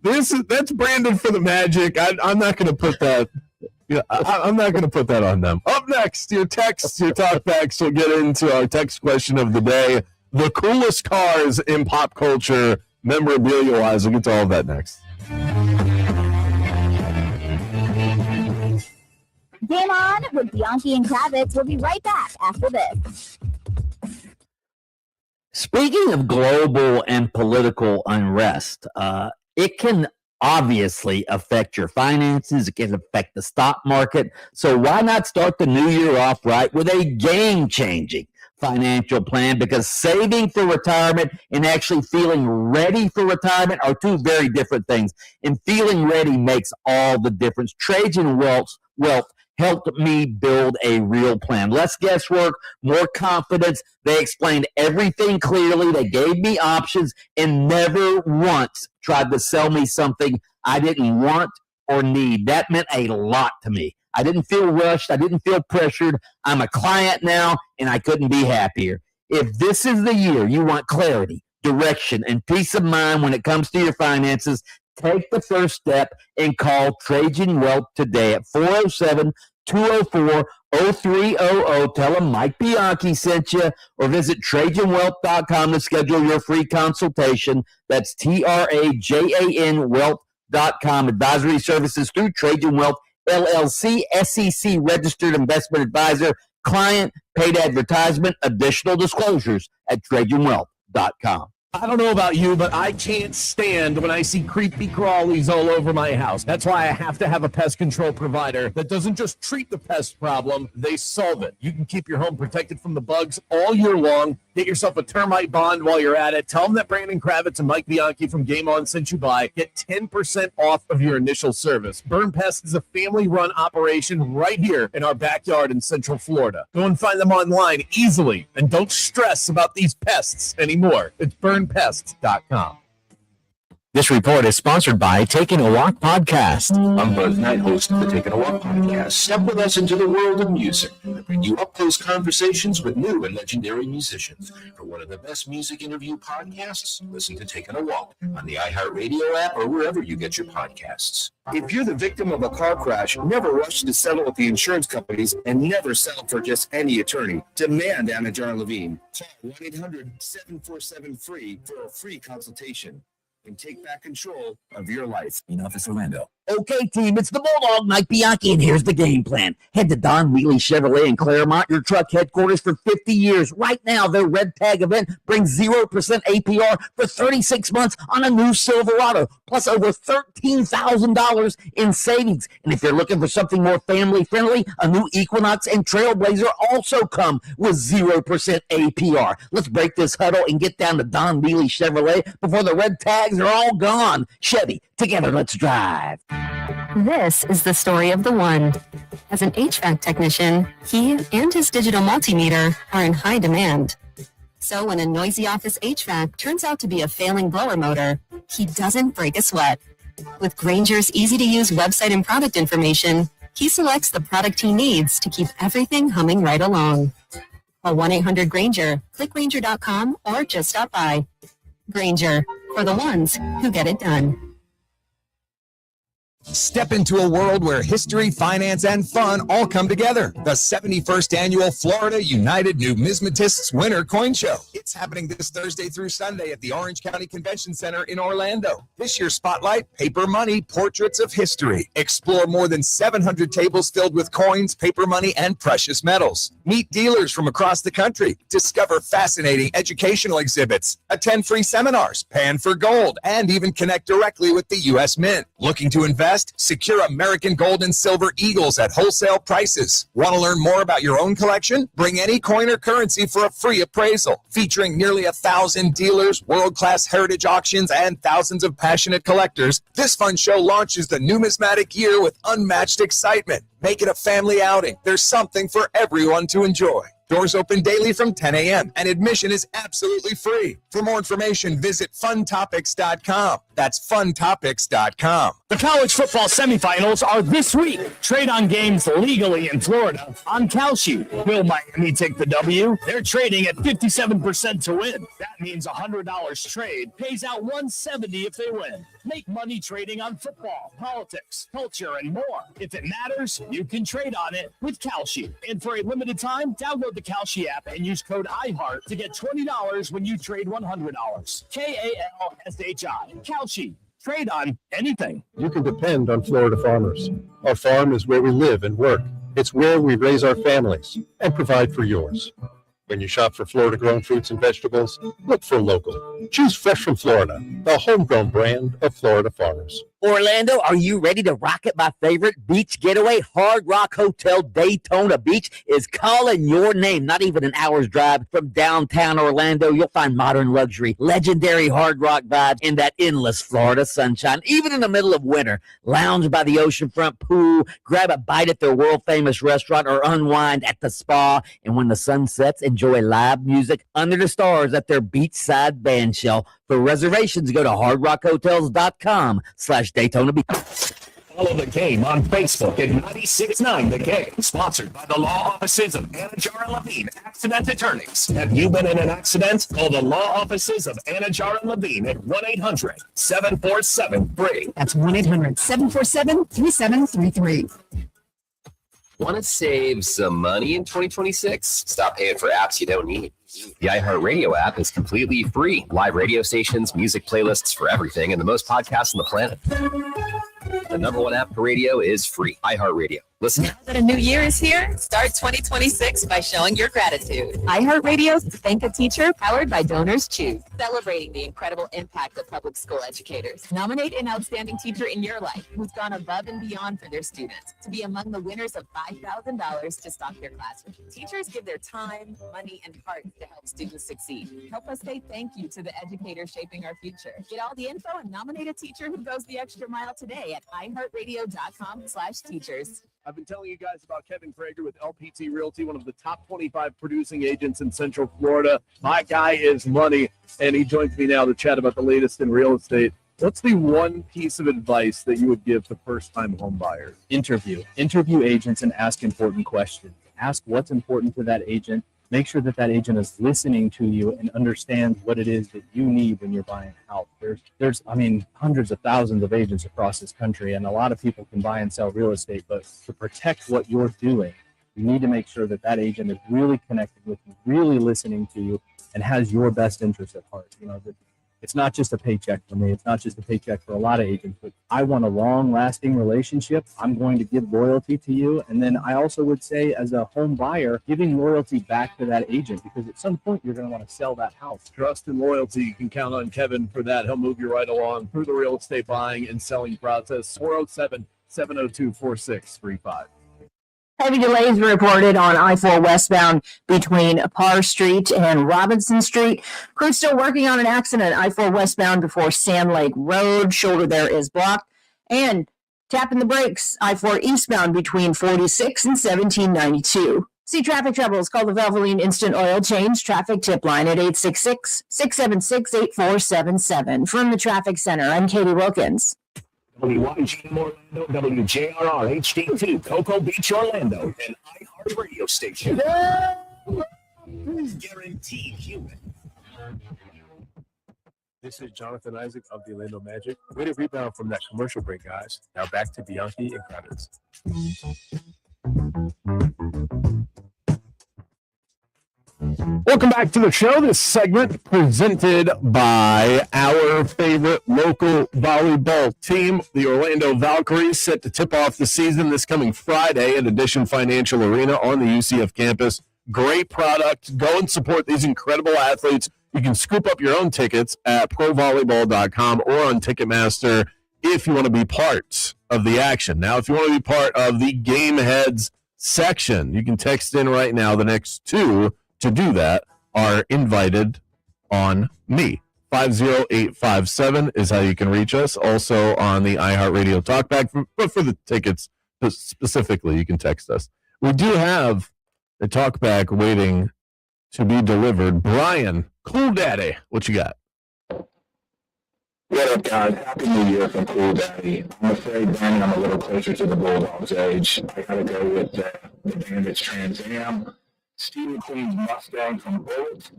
That's branded for the Magic. I'm not going to put that. Yeah, I'm not going to put that on them. Up next, your texts, your talkbacks. We'll get into our text question of the day. The coolest cars in pop culture, memorabilia-wise. We'll get to all of that next. Game On with Bianchi and Kravitz. We'll be right back after this. Speaking of global and political unrest, it can obviously affect your finances. It can affect the stock market. So why not start the new year off right with a game-changing financial plan? Because saving for retirement and actually feeling ready for retirement are two very different things. And feeling ready makes all the difference. Trajan Wealth helped me build a real plan. Less guesswork, more confidence. They explained everything clearly. They gave me options and never once tried to sell me something I didn't want or need. That meant a lot to me. I didn't feel rushed. I didn't feel pressured. I'm a client now, and I couldn't be happier. If this is the year you want clarity, direction, and peace of mind when it comes to your finances, take the first step and call Trajan Wealth today at 407-204-0300. Tell them Mike Bianchi sent you, or visit TrajanWealth.com to schedule your free consultation. That's TRAJAN Wealth.com. Advisory services through Trajan Wealth LLC, SEC registered investment advisor. Client paid advertisement. Additional disclosures at TrajanWealth.com. I don't know about you, but I can't stand when I see creepy crawlies all over my house. That's why I have to have a pest control provider that doesn't just treat the pest problem, they solve it. You can keep your home protected from the bugs all year long. Get yourself a termite bond while you're at it. Tell them that Brandon Kravitz and Mike Bianchi from Game On sent you by. Get 10% off of your initial service. Burn Pest is a family-run operation right here in our backyard in Central Florida. Go and find them online easily, and don't stress about these pests anymore. It's burnpest.com. This report is sponsored by Taking a Walk Podcast. I'm Buzz Knight, host of the Taking a Walk podcast. Step with us into the world of music and bring you up-close conversations with new and legendary musicians. For one of the best music interview podcasts, listen to Taking a Walk on the iHeartRadio app or wherever you get your podcasts. If you're the victim of a car crash, never rush to settle with the insurance companies and never settle for just any attorney. Demand Anna Jar Levine. Call 1-800-747-FREE for a free consultation. And take back control of your life. In Office Orlando. Okay, team, it's the Bulldog, Mike Bianchi, and here's the game plan. Head to Don Wheely Chevrolet in Claremont, your truck headquarters for 50 years. Right now, their Red Tag event brings 0% APR for 36 months on a new Silverado, plus over $13,000 in savings. And if you're looking for something more family-friendly, a new Equinox and Trailblazer also come with 0% APR. Let's break this huddle and get down to Don Wheely Chevrolet before the Red Tags are all gone. Chevy, together, let's drive. This is the story of the one. As an HVAC technician, he and his digital multimeter are in high demand. So when a noisy office HVAC turns out to be a failing blower motor, he doesn't break a sweat. With Grainger's easy-to-use website and product information, he selects the product he needs to keep everything humming right along. Call 1-800-GRAINGER, click Grainger.com, or just stop by. Grainger, for the ones who get it done. Step into a world where history, finance, and fun all come together. The 71st Annual Florida United Numismatists Winter Coin Show. It's happening this Thursday through Sunday at the Orange County Convention Center in Orlando. This year's spotlight, paper money, portraits of history. Explore more than 700 tables filled with coins, paper money, and precious metals. Meet dealers from across the country. Discover fascinating educational exhibits. Attend free seminars, pan for gold, and even connect directly with the U.S. Mint. Looking to invest? Secure American gold and silver eagles at wholesale prices. Want to learn more about your own collection? Bring any coin or currency for a free appraisal. Featuring nearly 1,000 dealers, world-class heritage auctions, and thousands of passionate collectors, this fun show launches the numismatic year with unmatched excitement. Make it a family outing. There's something for everyone to enjoy. Doors open daily from 10 a.m. and admission is absolutely free. For more information, visit funtopics.com. That's funtopics.com. The college football semifinals are this week. Trade on games legally in Florida on Kalshi. Will Miami take the W? They're trading at 57% to win. That means $100 trade pays out $170 if they win. Make money trading on football, politics, culture, and more. If it matters, you can trade on it with Kalshi. And for a limited time, download the Kalshi app and use code IHEART to get $20 when you trade $100. KALSHI. Kalshi. Trade on anything. You can depend on Florida farmers. Our farm is where we live and work. It's where we raise our families and provide for yours. When you shop for Florida-grown fruits and vegetables, look for local. Choose fresh from Florida, the homegrown brand of Florida farmers. Orlando, are you ready to rock it? My favorite beach getaway, Hard Rock Hotel Daytona Beach, is calling your name. Not even an hour's drive from downtown Orlando. You'll find modern luxury, legendary Hard Rock vibes, and that endless Florida sunshine. Even in the middle of winter, lounge by the oceanfront pool, grab a bite at their world-famous restaurant, or unwind at the spa. And when the sun sets, enjoy live music under the stars at their beachside band shell. For reservations, go to hardrockhotels.com/Daytona Beach. Follow the game on Facebook at 96.9 The Game. Sponsored by the law offices of Anna Jar Levine, accident attorneys. Have you been in an accident? Call the law offices of Anna Jar Levine at 1-800-747-FREE. That's 1-800-747-3733. Want to save some money in 2026? Stop paying for apps you don't need. The iHeartRadio app is completely free. Live radio stations, music playlists for everything, and the most podcasts on the planet. The number one app for radio is free. iHeartRadio. Listen. Now that a new year is here, start 2026 by showing your gratitude. iHeartRadio's Thank a Teacher, powered by Donors Choose. Celebrating the incredible impact of public school educators. Nominate an outstanding teacher in your life who's gone above and beyond for their students to be among the winners of $5,000 to stock their classroom. Teachers give their time, money, and heart to help students succeed. Help us say thank you to the educators shaping our future. Get all the info and nominate a teacher who goes the extra mile today at iHeartRadio.com/teachers. I've been telling you guys about Kevin Krager with LPT Realty, one of the top 25 producing agents in Central Florida. My guy is money, and he joins me now to chat about the latest in real estate. What's the one piece of advice that you would give to first-time home buyers? Interview agents and ask important questions. Ask what's important to that agent. Make sure that that agent is listening to you and understands what it is that you need when you're buying a house. There's hundreds of thousands of agents across this country, and a lot of people can buy and sell real estate, but to protect what you're doing, you need to make sure that that agent is really connected with you, really listening to you, and has your best interest at heart. It's not just a paycheck for me. It's not just a paycheck for a lot of agents, but I want a long-lasting relationship. I'm going to give loyalty to you. And then I also would say, as a home buyer, giving loyalty back to that agent, because at some point you're going to want to sell that house. Trust and loyalty. You can count on Kevin for that. He'll move you right along through the real estate buying and selling process. 407-702-4635. Heavy delays reported on I-4 westbound between Parr Street and Robinson Street. Crew still working on an accident. I-4 westbound before Sand Lake Road. Shoulder there is blocked. And tapping the brakes. I-4 eastbound between 46 and 1792. See traffic troubles. Call the Valvoline Instant Oil Change traffic tip line at 866-676-8477. From the Traffic Center, I'm Katie Wilkins. WYGM Orlando, WJRR HD2, Cocoa Beach, Orlando, an iHeart radio station. Guaranteed human. This is Jonathan Isaac of the Orlando Magic. Way to rebound from that commercial break, guys. Now back to Bianchi and Kravitz. Welcome back to the show. This segment presented by our favorite local volleyball team, the Orlando Valkyries, set to tip off the season this coming Friday at Addition Financial Arena on the UCF campus. Great product. Go and support these incredible athletes. You can scoop up your own tickets at provolleyball.com or on Ticketmaster if you want to be part of the action. Now, if you want to be part of the Game Heads section, you can text in right now. The next two to do that are invited on me. 50857 is how you can reach us. Also on the iHeartRadio Talkback. But for the tickets specifically, you can text us. We do have a Talkback waiting to be delivered. Brian, Cool Daddy, what you got? What up, guys? Happy New Year from Cool Daddy. I'm afraid, Danny, I'm a little closer to the Bulldogs' age. I gotta go with the Bandits Trans Am, Steve McQueen's Mustang from Bullet,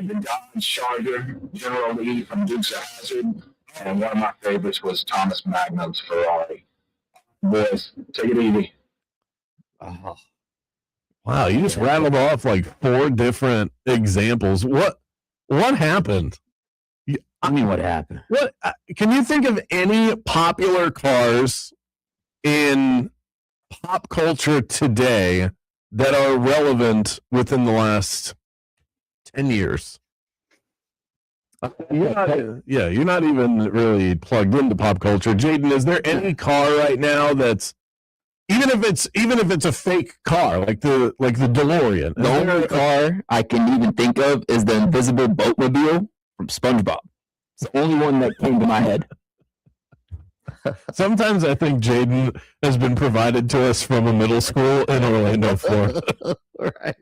the Dodge Charger, General Lee from Dukes of Hazzard, and one of my favorites was Thomas Magnum's Ferrari. Boys, take it easy. Oh. Wow, you just rattled off like 4 different examples. What happened? What happened? What can you think of any popular cars in pop culture today that are relevant within the last 10 years? You're not even really plugged into pop culture. Jaden, is there any car right now that's even if it's a fake car, like the DeLorean? The only car I can even think of is the Invisible Boatmobile from SpongeBob. It's the only one that came to my head. Sometimes I think Jaden has been provided to us from a middle school in Orlando, Florida. Right.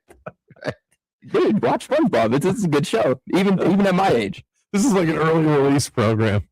Dude, watch SpongeBob. It's a good show, even at my age. This is like an early release program.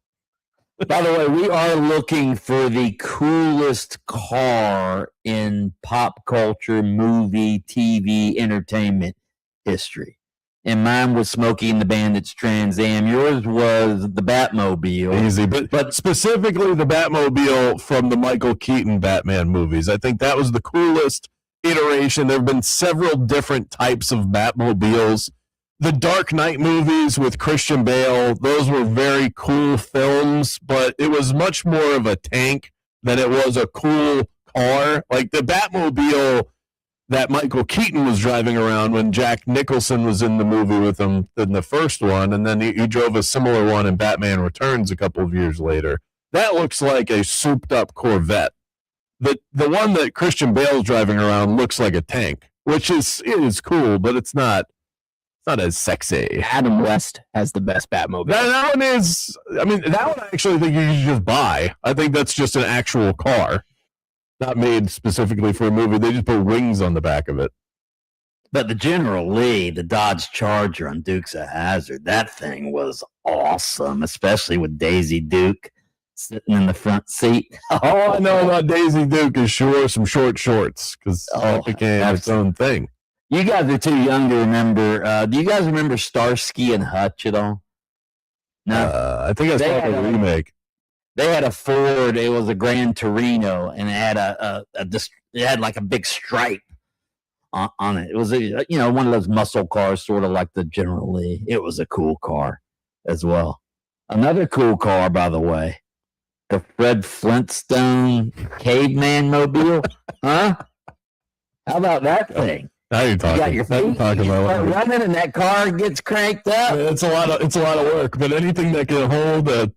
By the way, we are looking for the coolest car in pop culture, movie, TV, entertainment history. And mine was Smokey and the Bandits Trans Am. Yours was the Batmobile. Easy, but specifically the Batmobile from the Michael Keaton Batman movies. I think that was the coolest iteration. There have been several different types of Batmobiles. The Dark Knight movies with Christian Bale, those were very cool films, but it was much more of a tank than it was a cool car. Like the Batmobile that Michael Keaton was driving around when Jack Nicholson was in the movie with him in the first one, and then he drove a similar one in Batman Returns a couple of years later. That looks like a souped-up Corvette. The one that Christian Bale's driving around looks like a tank, which is cool, but it's not as sexy. Adam West has the best Batmobile. That one is, that one I actually think you should just buy. I think that's just an actual car. Not made specifically for a movie. They just put wings on the back of it. But the General Lee, the Dodge Charger on Dukes of Hazzard, that thing was awesome, especially with Daisy Duke sitting in the front seat. All I know about Daisy Duke is she wore some short shorts because that became its own thing. You guys are too young to remember. Do you guys remember Starsky and Hutch at all? No. I think I saw the remake. They had a Ford. It was a Gran Torino, and it had it had like a big stripe on it. It was one of those muscle cars, sort of like the General Lee. It was a cool car as well. Another cool car, by the way, the Fred Flintstone Caveman Mobile. Huh? How about that thing? Now you're talking. You got your feet, you start running, and that car gets cranked up. It's a lot of work, but anything that can hold a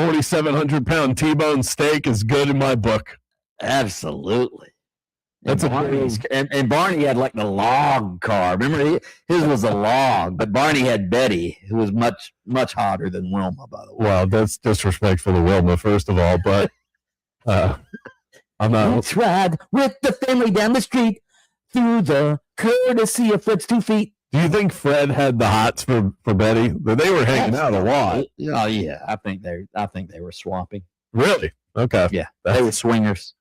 4,700-pound T-bone steak is good in my book. Absolutely. And Barney had like the log car. Remember, his was a log, but Barney had Betty, who was much, much hotter than Wilma, by the way. Well, that's disrespectful to Wilma, first of all, but I'm not. Let's ride with the family down the street through the courtesy of Fred's 2 feet. Do you think Fred had the hots for Betty? They were hanging out a lot. Oh yeah, I think they were swapping. Really? Okay. Yeah, they were swingers.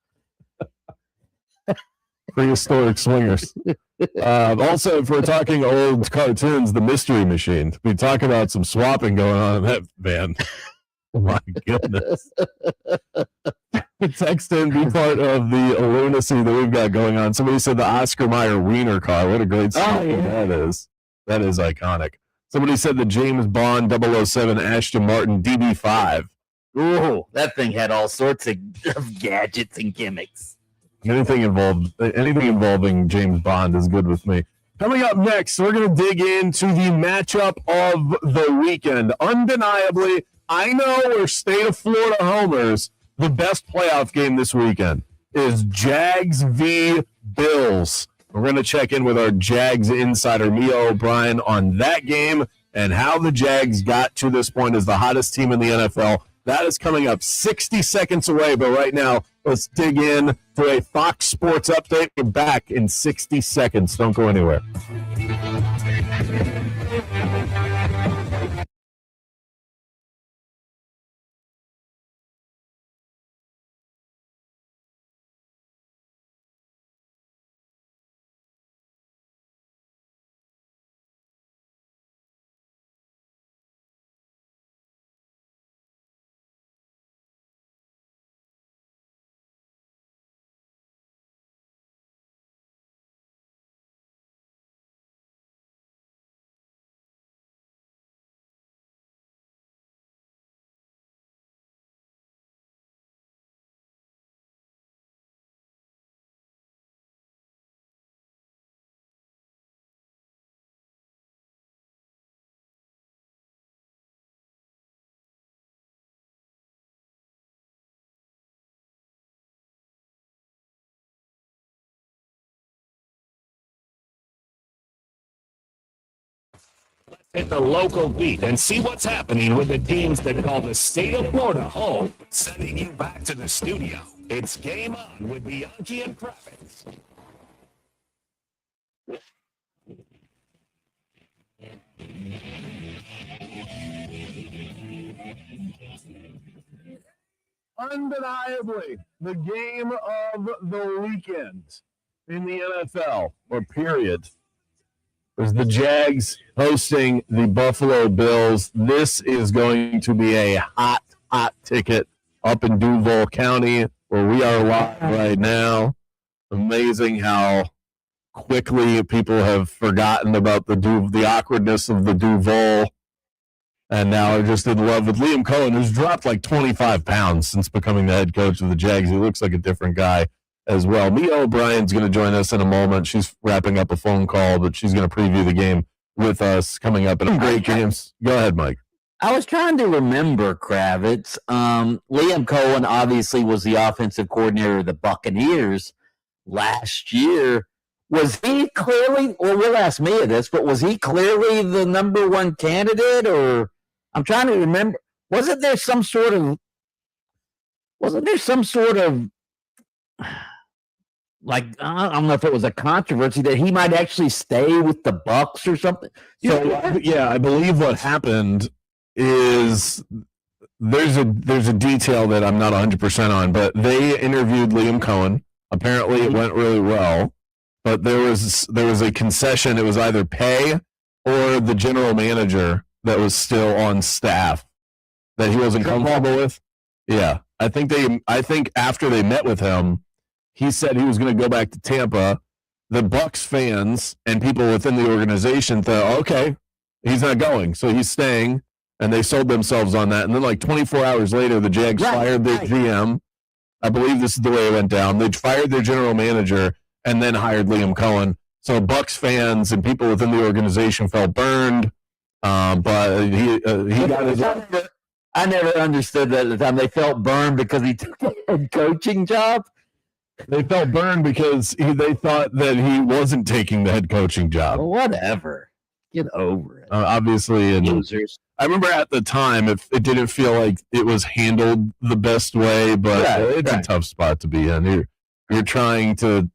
Prehistoric swingers. Also, if we're talking old cartoons, the Mystery Machine. We talk about some swapping going on in that band. Oh my goodness. Text in, be part of the lunacy that we've got going on. Somebody said the Oscar Mayer Wiener car. What a great song that is. That is iconic. Somebody said the James Bond 007 Aston Martin DB5. Ooh, that thing had all sorts of gadgets and gimmicks. Anything involving James Bond is good with me. Coming up next, we're going to dig into the matchup of the weekend. Undeniably, I know we're state of Florida homers. The best playoff game this weekend is Jags v. Bills. We're going to check in with our Jags insider, Mia O'Brien, on that game and how the Jags got to this point as the hottest team in the NFL. That is coming up 60 seconds away, but right now, let's dig in for a Fox Sports update. We're back in 60 seconds. Don't go anywhere. Hit the local beat and see what's happening with the teams that call the state of Florida home. Sending you back to the studio. It's Game On with Bianchi and Kravitz. Undeniably, the game of the weekend in the NFL, or period, was the Jags hosting the Buffalo Bills. This is going to be a hot ticket up in Duval County, where we are live right now. Amazing how quickly people have forgotten about the awkwardness of the Duval, and now are just in love with Liam Cohen, who's dropped like 25 pounds since becoming the head coach of the Jags. He looks like a different guy as well. Mia O'Brien's going to join us in a moment. She's wrapping up a phone call, but she's going to preview the game with us coming up in great games. Go ahead, Mike. I was trying to remember, Kravitz. Liam Cohen obviously was the offensive coordinator of the Buccaneers last year. Was he clearly, well, we'll ask Mia this, but was he clearly the number one candidate? Or I'm trying to remember, wasn't there some sort of like, I don't know if it was a controversy that he might actually stay with the Bucs or something? Yeah, I believe what happened is there's a detail that I'm not 100% on, but they interviewed Liam Cohen. Apparently it went really well, but there was a concession. It was either pay or the general manager that was still on staff that he wasn't comfortable with. Yeah, I think after they met with him, he said he was going to go back to Tampa. The Bucs fans and people within the organization thought, okay, he's not going, so he's staying, and they sold themselves on that. And then like 24 hours later, the Jags fired their GM. I believe this is the way it went down. They fired their general manager and then hired Liam Cohen. So Bucs fans and people within the organization felt burned, but he got his. I never understood that at the time. They felt burned because he took a head coaching job. They felt burned because they thought that he wasn't taking the head coaching job. Well, whatever. Get over it. Obviously, and losers. I remember at the time it didn't feel like it was handled the best way, but it's a tough spot to be in. You're trying to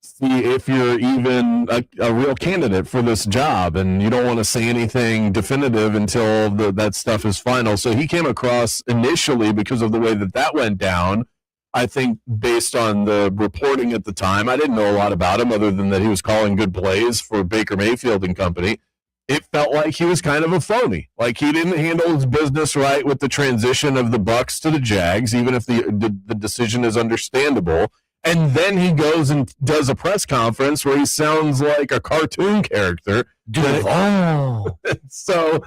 see if you're even a real candidate for this job, and you don't want to say anything definitive until that stuff is final. So he came across initially, because of the way that went down, I think based on the reporting at the time, I didn't know a lot about him other than that he was calling good plays for Baker Mayfield and company. It felt like he was kind of a phony. Like he didn't handle his business right with the transition of the Bucs to the Jags, even if the decision is understandable. And then he goes and does a press conference where he sounds like a cartoon character. So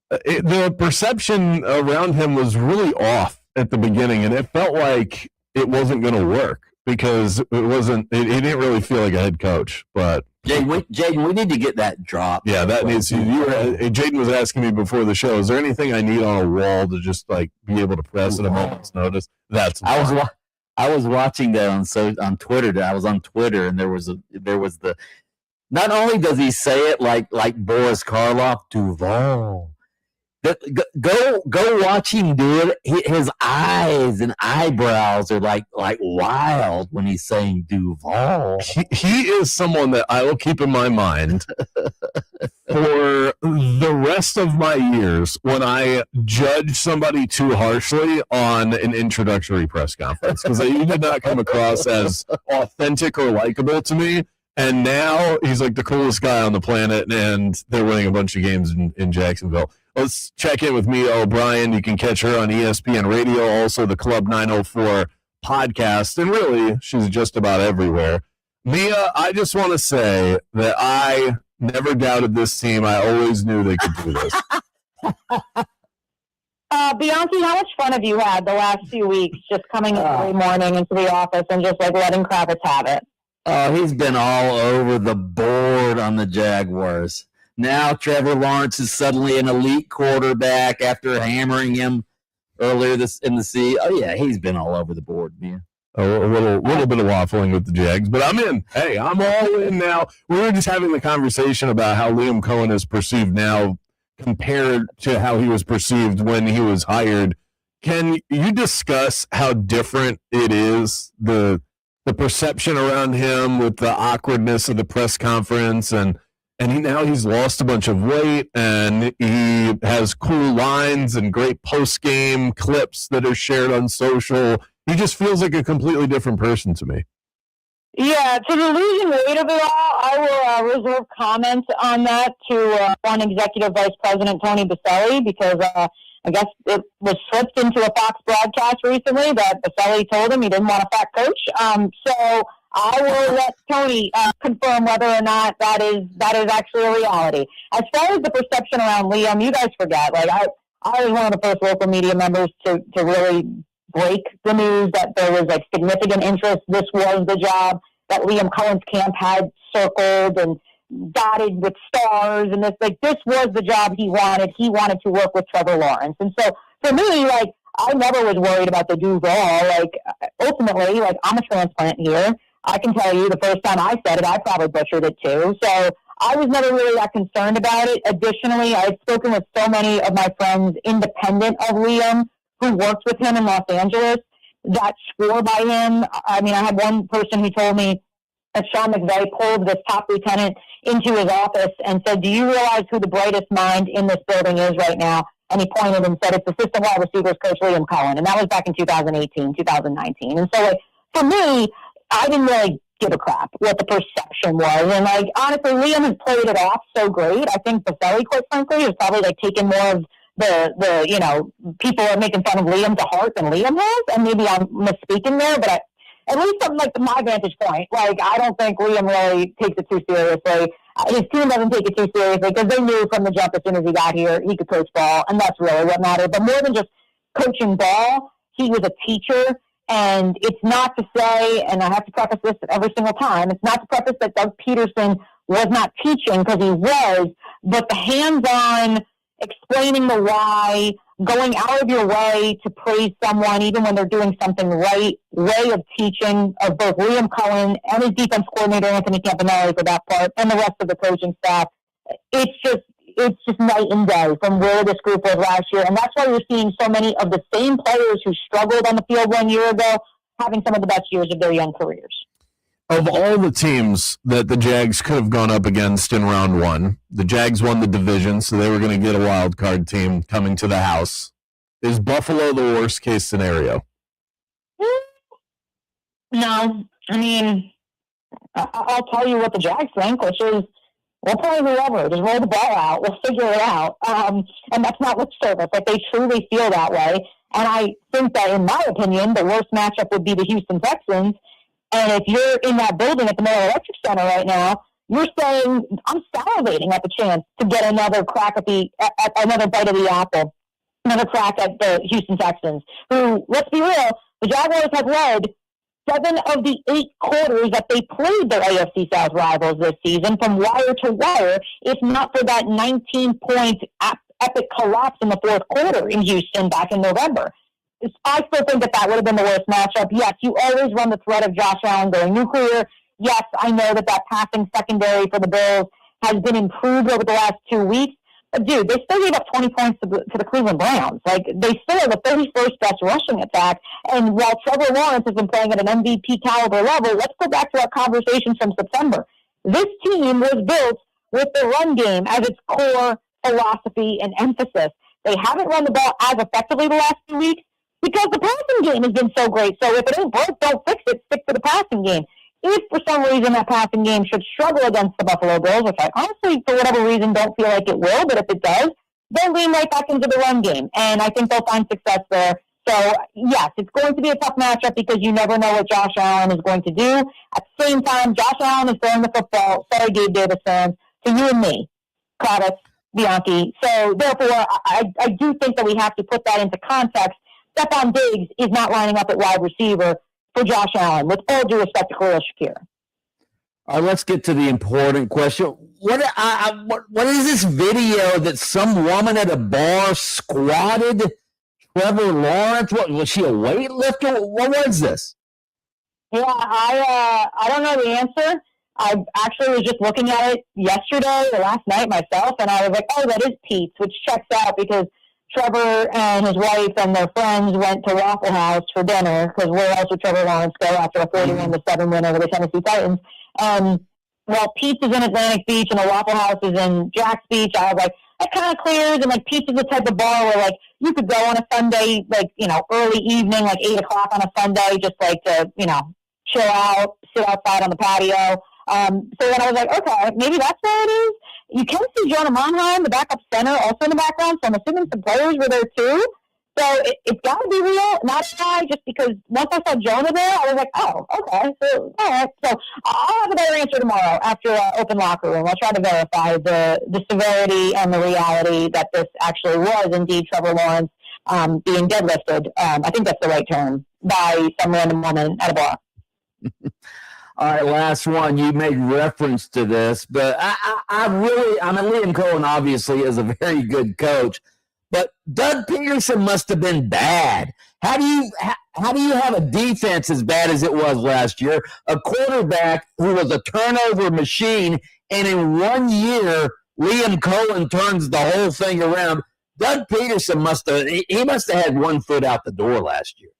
the perception around him was really off at the beginning, and it felt like it wasn't going to work because it didn't really feel like a head coach. But Jaden, we need to get that drop. Yeah, that needs to. Jaden was asking me before the show, is there anything I need on a wall to just like be able to press at a moment's notice? I was watching that on Twitter. I was on Twitter, and there was the. Not only does he say it like Boris Karloff, Duval. Go watch him do it. His eyes and eyebrows are like wild when he's saying Duval. He is someone that I will keep in my mind for the rest of my years when I judge somebody too harshly on an introductory press conference, because he did not come across as authentic or likable to me. And now he's like the coolest guy on the planet, and they're winning a bunch of games in Jacksonville. Let's check in with Mia O'Brien. You can catch her on ESPN Radio, also the Club 904 podcast, and really, she's just about everywhere. Mia, I just want to say that I never doubted this team. I always knew they could do this. Bianchi, how much fun have you had the last few weeks just coming every morning into the office and just like letting Kravitz have it? He's been all over the board on the Jaguars. Now Trevor Lawrence is suddenly an elite quarterback after hammering him earlier in the season. Oh, yeah, he's been all over the board, man. a little bit of waffling with the Jags, but I'm in. Hey, I'm all in now. We were just having the conversation about how Liam Cohen is perceived now compared to how he was perceived when he was hired. Can you discuss how different it is, the perception around him with the awkwardness of the press conference, and now he's lost a bunch of weight, and he has cool lines and great post-game clips that are shared on social. He just feels like a completely different person to me. Yeah, to the losing weight of it all, I will reserve comments on that to one executive vice president, Tony Baselli, because I guess it was slipped into a Fox broadcast recently that Baselli told him he didn't want a fat coach. So I will let Tony confirm whether or not that is actually a reality. As far as the perception around Liam, you guys forget. Like I was one of the first local media members to really break the news that there was like significant interest. This was the job that Liam Cohen's camp had circled and dotted with stars, and this was the job he wanted. He wanted to work with Trevor Lawrence, and so for me, like I never was worried about the do-all. Like ultimately, like I'm a transplant here. I can tell you, the first time I said it, I probably butchered it too. So I was never really that concerned about it. Additionally, I've spoken with so many of my friends independent of Liam who worked with him in Los Angeles that swore by him. I mean, I had one person who told me that Sean McVay pulled this top lieutenant into his office and said, "Do you realize who the brightest mind in this building is right now?" And he pointed and said, "It's assistant wide receivers coach Liam Cohen." And that was back in 2018, 2019. And so, like, for me, I didn't really give a crap what the perception was. And, like, honestly, Liam has played it off so great. I think Baselli, quite frankly, has probably, like, taken more of the you know, people are making fun of Liam to heart than Liam has. And maybe I'm misspeaking there, but at least from, like, my vantage point, like, I don't think Liam really takes it too seriously. His team doesn't take it too seriously because they knew from the jump as soon as he got here he could coach ball, and that's really what mattered. But more than just coaching ball, he was a teacher. And it's not to say, and I have to preface this every single time, it's not to preface that Doug Peterson was not teaching, because he was, but the hands-on, explaining the why, going out of your way to praise someone even when they're doing something right, way of teaching of both Liam Cohen and his defense coordinator, Anthony Campanelli, for that part, and the rest of the coaching staff. It's just night and day from where this group was last year. And that's why you're seeing so many of the same players who struggled on the field 1 year ago having some of the best years of their young careers. Of all the teams that the Jags could have gone up against in round one, the Jags won the division, so they were going to get a wild card team coming to the house. Is Buffalo the worst case scenario? No. I mean, I'll tell you what the Jags think, which is, we'll play whoever. Just roll the ball out. We'll figure it out. And that's not lip service. Like, they truly feel that way. And I think that, in my opinion, the worst matchup would be the Houston Texans. And if you're in that building at the Miller Electric Center right now, you're saying, I'm salivating at the chance to get another crack at another bite of the apple, another crack at the Houston Texans, who, let's be real, the Jaguars have led 7 of the 8 quarters that they played their AFC South rivals this season from wire to wire, if not for that 19-point epic collapse in the fourth quarter in Houston back in November. I still think that would have been the worst matchup. Yes, you always run the threat of Josh Allen going nuclear. Yes, I know that passing secondary for the Bills has been improved over the last 2 weeks. But, dude, they still gave up 20 points to the Cleveland Browns. Like, they still are the 31st best rushing attack. And while Trevor Lawrence has been playing at an MVP caliber level, let's go back to our conversations from September. This team was built with the run game as its core philosophy and emphasis. They haven't run the ball as effectively the last 2 weeks because the passing game has been so great. So if it ain't broke, don't fix it. Stick to the passing game. If for some reason that passing game should struggle against the Buffalo Bills, which I honestly, for whatever reason, don't feel like it will, but if it does, they'll lean right back into the run game. And I think they'll find success there. So, yes, it's going to be a tough matchup because you never know what Josh Allen is going to do. At the same time, Josh Allen is throwing the football. Sorry, Gabe Davis fans. To you and me, Kravitz, Bianchi. So, therefore, I do think that we have to put that into context. Stephon Diggs is not lining up at wide receiver for Josh Allen, with all due respect to Khalil Shakir. All right, let's get to the important question. What is this video that some woman at a bar squatted Trevor Lawrence? What was she, a weightlifter? What was this? Yeah, I don't know the answer. I actually was just looking at it yesterday or last night myself, and I was like, oh, that is Pete's, which checks out because Trevor and his wife and their friends went to Waffle House for dinner, because where else would Trevor Lawrence go after a 41-7 win over the Tennessee Titans? Well, Pete's is in Atlantic Beach and the Waffle House is in Jack's Beach. I was like, that kind of clears, and like Pete's is the type of bar where like you could go on a Sunday, like, early evening, like 8 o'clock on a Sunday, just like to, chill out, sit outside on the patio. So then I was like, okay, maybe that's where it is. You can see Jonah Monheim, the backup center, also in the background. So I'm assuming some players were there too. So it's got to be real, not shy, just because once I saw Jonah there, I was like, oh, okay. So, all right. So I'll have a better answer tomorrow after open locker room. I'll try to verify the severity and the reality that this actually was indeed Trevor Lawrence being deadlifted. I think that's the right term, by some random woman at a bar. All right, last one. You made reference to this, but I mean, Liam Cohen obviously is a very good coach, but Doug Peterson must have been bad. How do you have a defense as bad as it was last year? A quarterback who was a turnover machine, and in 1 year, Liam Cohen turns the whole thing around. Doug Peterson must have had 1 foot out the door last year.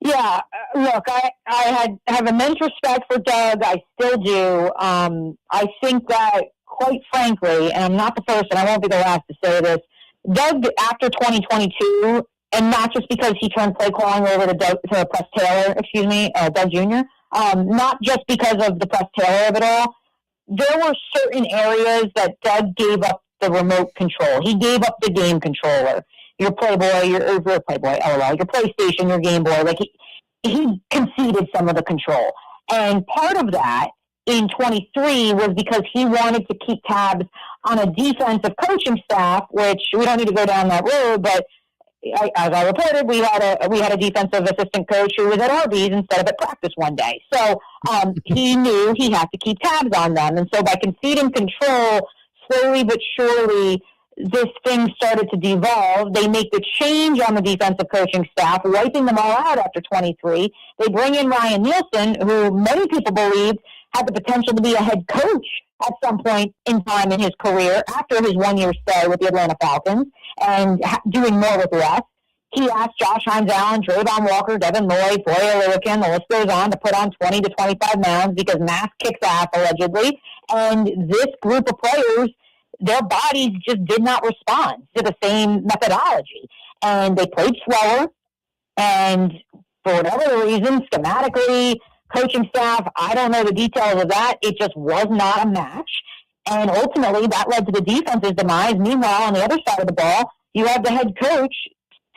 Yeah, look, I have immense respect for Doug. I still do. I think that, quite frankly, and I'm not the first and I won't be the last to say this, Doug, after 2022, and not just because he turned play calling over to Press Taylor, Doug Jr., not just because of the Press Taylor of it all, there were certain areas that Doug gave up the remote control. He gave up the game controller. Your Playboy, your Playboy, LOL, your PlayStation, your Game Boy. Like he conceded some of the control. And part of that in 23 was because he wanted to keep tabs on a defensive coaching staff, which we don't need to go down that road, but as I reported, we had a defensive assistant coach who was at Arby's instead of at practice one day. So he knew he had to keep tabs on them. And so by conceding control, slowly but surely, this thing started to devolve. They make the change on the defensive coaching staff, wiping them all out after 23. They bring in Ryan Nielsen, who many people believed had the potential to be a head coach at some point in time in his career after his 1 year stay with the Atlanta Falcons and doing more with less. He asked Josh Hines Allen, Trayvon Walker, Devin Lloyd, Boyer Lillikin, the list goes on, to put on 20 to 25 pounds because mass kicks ass, allegedly. And this group of players, their bodies just did not respond to the same methodology. And they played slower. And for whatever reason, schematically, coaching staff, I don't know the details of that. It just was not a match. And ultimately, that led to the defense's demise. Meanwhile, on the other side of the ball, you have the head coach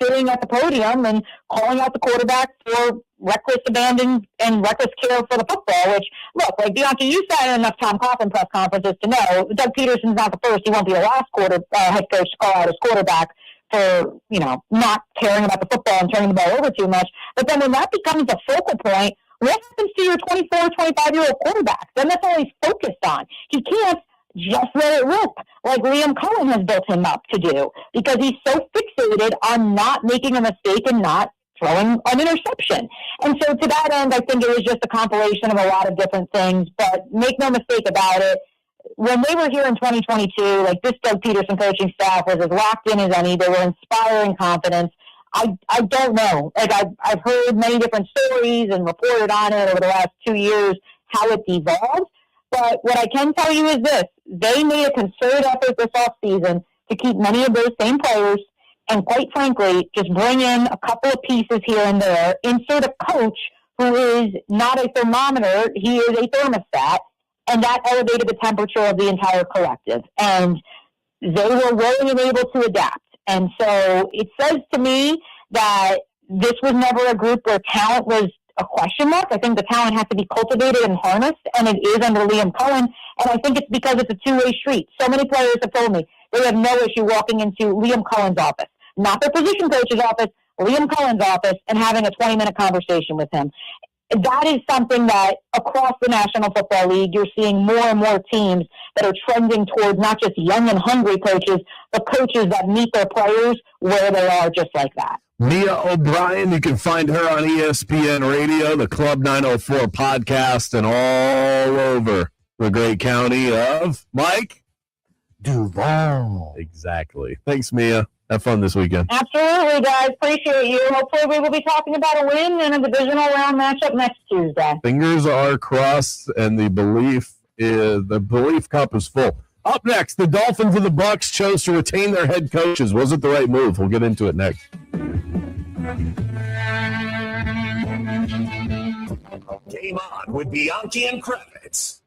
sitting at the podium and calling out the quarterback for reckless abandon and reckless care for the football, which, look, like Bianchi, you sat in enough Tom Coughlin press conferences to know Doug Peterson's not the first. He won't be the last head coach to call out his quarterback for, not caring about the football and turning the ball over too much. But then when that becomes a focal point, what happens to your 24, 25-year-old quarterback? Then that's all he's focused on. He can't just let it rip like Liam Cohen has built him up to do because he's so fixated on not making a mistake and not throwing an interception. And so to that end, I think it was just a compilation of a lot of different things, but make no mistake about it. When they were here in 2022, like this Doug Peterson coaching staff was as locked in as any. They were inspiring confidence. I don't know. Like I've heard many different stories and reported on it over the last 2 years, how it devolved. But what I can tell you is this. They made a concerted effort this offseason to keep many of those same players and, quite frankly, just bring in a couple of pieces here and there, insert a coach who is not a thermometer, he is a thermostat, and that elevated the temperature of the entire collective. And they were willing and able to adapt. And so it says to me that this was never a group where talent was a question mark. I think the talent has to be cultivated and harnessed, and it is under Liam Cohen. And I think it's because it's a two-way street. So many players have told me they have no issue walking into Liam Cohen's office, not their position coach's office, Liam Cohen's office, and having a 20-minute conversation with him. That is something that across the National Football League, you're seeing more and more teams that are trending towards not just young and hungry coaches, but coaches that meet their players where they are, just like that. Mia O'Brien, you can find her on ESPN Radio, the Club 904 podcast, and all over the great county of Mike Duval. Exactly. Thanks, Mia. Have fun this weekend. Absolutely, guys. Appreciate you. Hopefully we will be talking about a win and a divisional round matchup next Tuesday. Fingers are crossed, and the belief cup is full. Up next, the Dolphins and the Bucs chose to retain their head coaches. Was it the right move? We'll get into it next. Game on with Bianchi and Kravitz.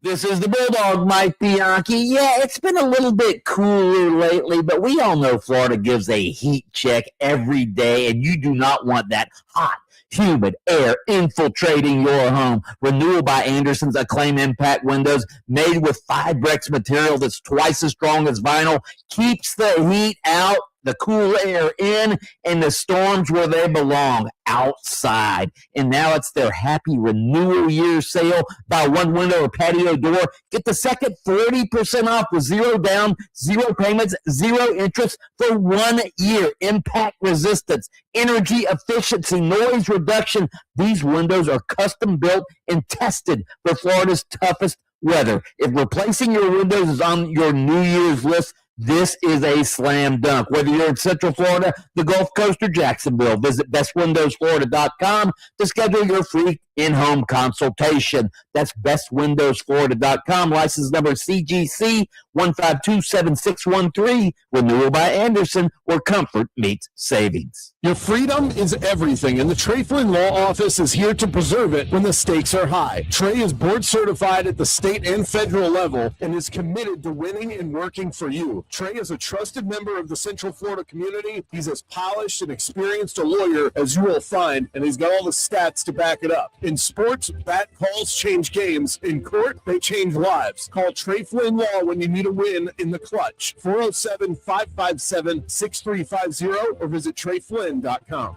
This is the Bulldog, Mike Bianchi. Yeah, it's been a little bit cooler lately, but we all know Florida gives a heat check every day, and you do not want that hot, humid air infiltrating your home. Renewal by Anderson's Acclaim Impact Windows, made with Fibrex material that's twice as strong as vinyl, keeps the heat out, the cool air in, and the storms where they belong, outside. And now it's their happy renewal year sale. Buy one window or patio door. Get the second 40% off with zero down, zero payments, zero interest for 1 year. Impact resistance, energy efficiency, noise reduction. These windows are custom built and tested for Florida's toughest weather. If replacing your windows is on your New Year's list, this is a slam dunk. Whether you're in Central Florida, the Gulf Coast, or Jacksonville, visit bestwindowsflorida.com to schedule your free in-home consultation. That's bestwindowsflorida.com. License number CGC 1527613. Renewal by Anderson, where comfort meets savings. Your freedom is everything, and the Trey Flynn Law Office is here to preserve it when the stakes are high. Trey is board certified at the state and federal level and is committed to winning and working for you. Trey is a trusted member of the Central Florida community. He's as polished and experienced a lawyer as you will find, and he's got all the stats to back it up. In sports, bat calls change games. In court, they change lives. Call Trey Flynn Law when you need a win in the clutch. 407-557-6350 or visit TreyFlynn.com.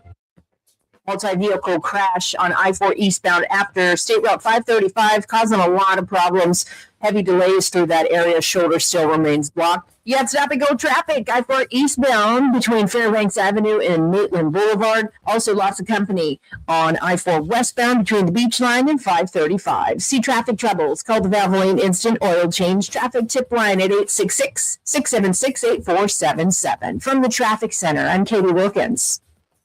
Multi-vehicle crash on I-4 eastbound after State Route 535, causing a lot of problems. Heavy delays through that area. Shoulder still remains blocked. You had stop-and-go traffic. I-4 eastbound between Fairbanks Avenue and Maitland Boulevard. Also lots of company on I-4 westbound between the Beach Line and 535. See traffic troubles. Call the Valvoline Instant Oil Change Traffic Tip Line at 866-676-8477. From the Traffic Center, I'm Katie Wilkins.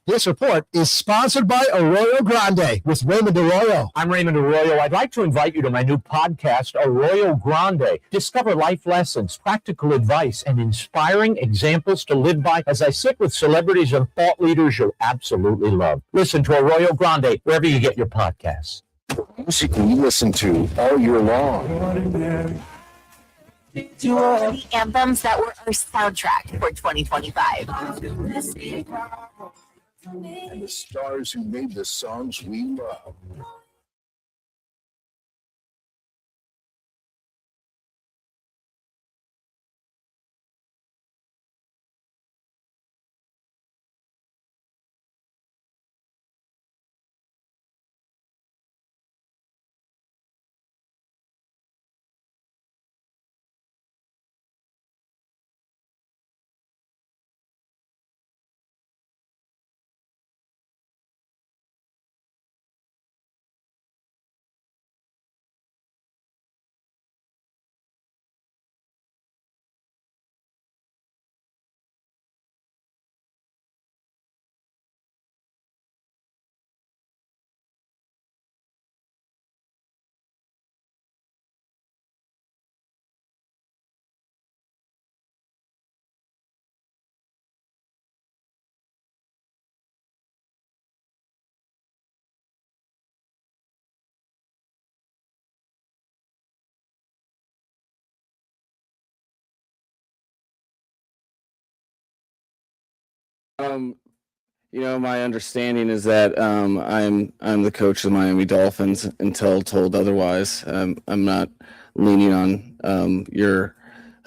This report is sponsored by Arroyo Grande with Raymond Arroyo. I'm Raymond Arroyo. I'd like to invite you to my new podcast, Arroyo Grande. Discover life lessons, practical advice, and inspiring examples to live by as I sit with celebrities and thought leaders you'll absolutely love. Listen to Arroyo Grande wherever you get your podcasts. Music we listen to all year long. The anthems that were our soundtrack for 2025. And the stars who made the songs we love. My understanding is that I'm the coach of the Miami Dolphins until told otherwise. I'm not leaning on your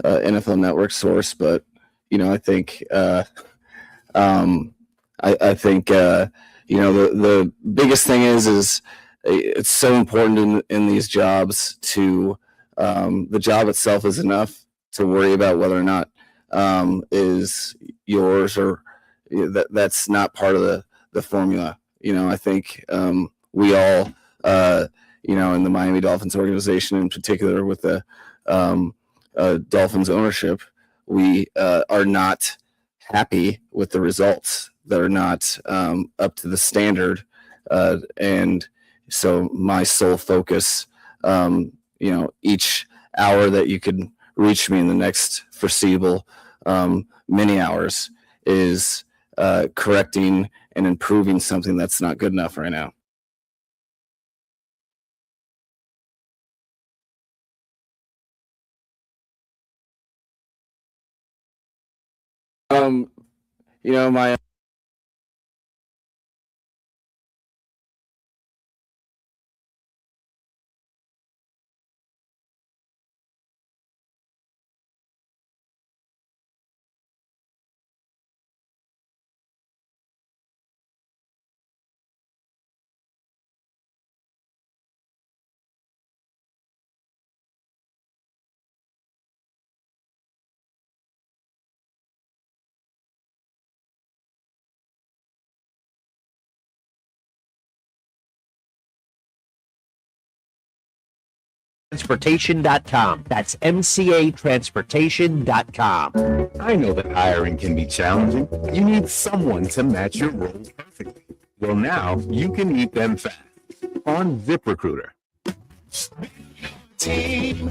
NFL Network source, but I think I think the biggest thing is it's so important in these jobs to the job itself is enough to worry about whether or not is yours or that's not part of the formula. I think we all, in the Miami Dolphins organization in particular, with the Dolphins ownership, we are not happy with the results that are not up to the standard. And so my sole focus, each hour that you could reach me in the next foreseeable many hours is correcting and improving something that's not good enough right now. My Transportation.com. That's MCAtransportation.com. I know that hiring can be challenging. You need someone to match your role perfectly. Well, now you can meet them fast on ZipRecruiter. Team,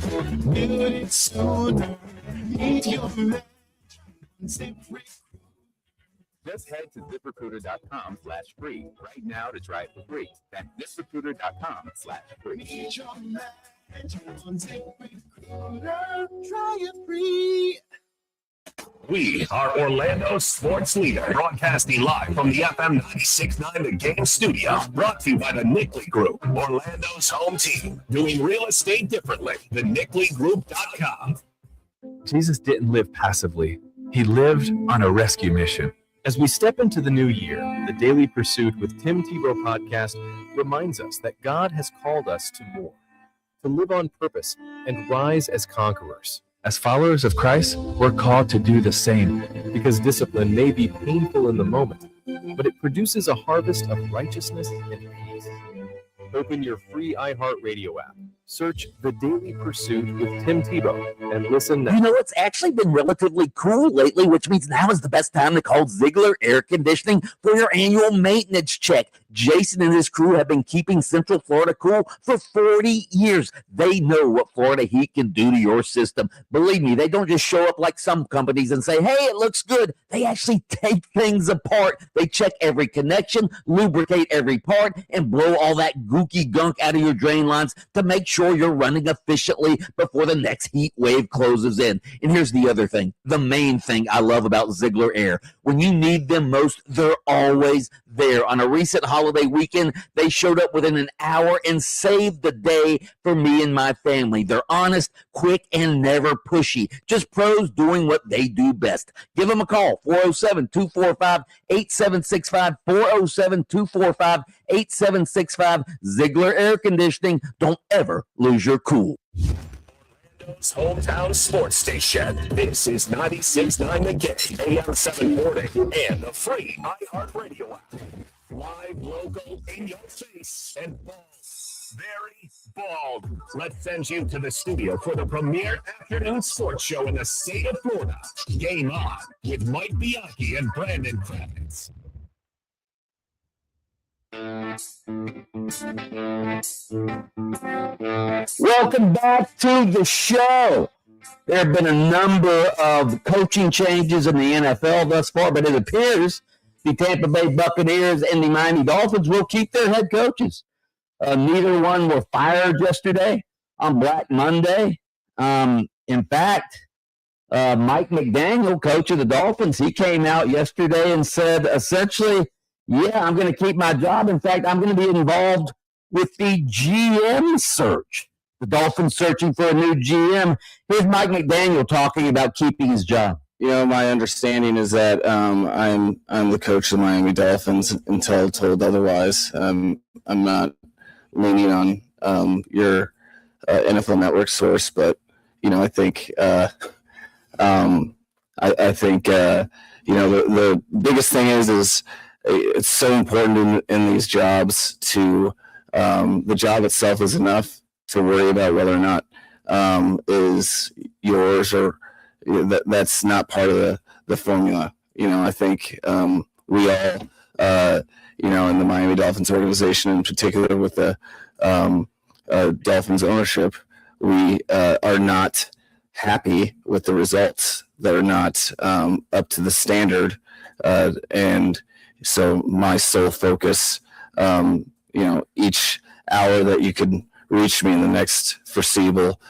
build it sooner. Need your Just head to ZipRecruiter.com/free right now to try it for free. That's ZipRecruiter.com/free. Need your match on ZipRecruiter. Try it free. We are Orlando's sports leader, broadcasting live from the FM 96.9 The Game studio. Brought to you by the Nickley Group, Orlando's home team. Doing real estate differently. TheNickleyGroup.com. Jesus didn't live passively. He lived on a rescue mission. As we step into the new year, the Daily Pursuit with Tim Tebow podcast reminds us that God has called us to more, to live on purpose and rise as conquerors. As followers of Christ, we're called to do the same because discipline may be painful in the moment, but it produces a harvest of righteousness and peace. Open your free iHeartRadio app. Search The Daily Pursuit with Tim Tebow and listen now. You know, it's actually been relatively cool lately, which means now is the best time to call Ziegler Air Conditioning for your annual maintenance check. Jason and his crew have been keeping Central Florida cool for 40 years. They know what Florida heat can do to your system. Believe me, they don't just show up like some companies and say, hey, it looks good. They actually take things apart. They check every connection, lubricate every part, and blow all that gooky gunk out of your drain lines to make sure you're running efficiently before the next heat wave closes in. And here's the other thing, the main thing I love about Ziegler Air. When you need them most, they're always there. On a recent holiday weekend, they showed up within an hour and saved the day for me and my family. They're honest, quick, and never pushy. Just pros doing what they do best. Give them a call, 407-245-8765, 407-245-8765. Ziegler Air Conditioning. Don't ever lose your cool. Orlando's hometown sports station. This is 96.9 The Game, AM 740, and the free iHeartRadio app. Live, local, in your face, and bald. Very bald. Let's send you to the studio for the premier afternoon sports show in the state of Florida. Game On with Mike Bianchi and Brandon Kravitz. Welcome back to the show. There have been a number of coaching changes in the NFL thus far, but it appears the Tampa Bay Buccaneers and the Miami Dolphins will keep their head coaches. Neither one were fired yesterday on Black Monday. In fact, Mike McDaniel, coach of the Dolphins, he came out yesterday and said essentially, yeah, I'm going to keep my job. In fact, I'm going to be involved with the GM search. The Dolphins searching for a new GM. Here's Mike McDaniel talking about keeping his job. My understanding is that I'm the coach of the Miami Dolphins until told otherwise. I'm not leaning on your NFL Network source, but I think I think the biggest thing is it's so important in these jobs to the job itself is enough to worry about whether or not is yours or that's not part of the formula. I think we all, in the Miami Dolphins organization in particular with the Dolphins ownership, we are not happy with the results that are not up to the standard. And so my sole focus, each hour that you could reach me in the next foreseeable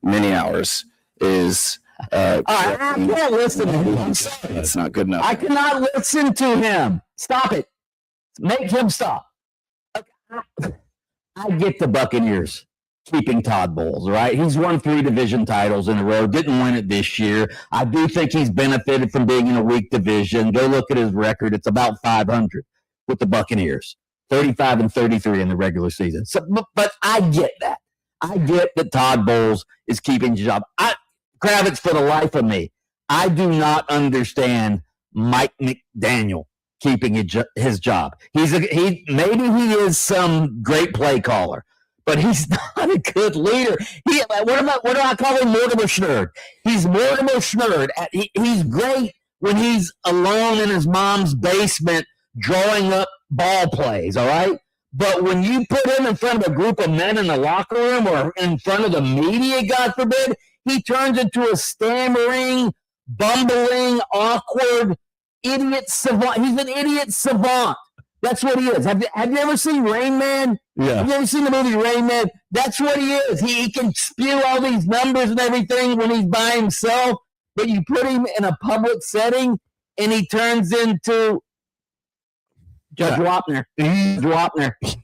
many hours is I can't listen to him. That's not good enough. I cannot listen to him. Stop it. Make him stop. I get the Buccaneers keeping Todd Bowles, right? He's won 3 division titles in a row, didn't win it this year. I do think he's benefited from being in a weak division. Go look at his record. It's about 500 with the Buccaneers, 35-33 in the regular season. So, but I get that. I get that Todd Bowles is keeping his job. Kravitz, for the life of me, I do not understand Mike McDaniel keeping his job. Maybe he is some great play caller, but he's not a good leader. What do I call him? Mortimer Schnurd. He's Mortimer Schnurd. He's great when he's alone in his mom's basement drawing up ball plays, all right? But when you put him in front of a group of men in the locker room or in front of the media, God forbid, he turns into a stammering, bumbling, awkward idiot savant. He's an idiot savant. That's what he is. Have you ever seen Rain Man? Yeah. Have you ever seen the movie Rain Man? That's what he is. He can spew all these numbers and everything when he's by himself, but you put him in a public setting and he turns into Judge Wapner.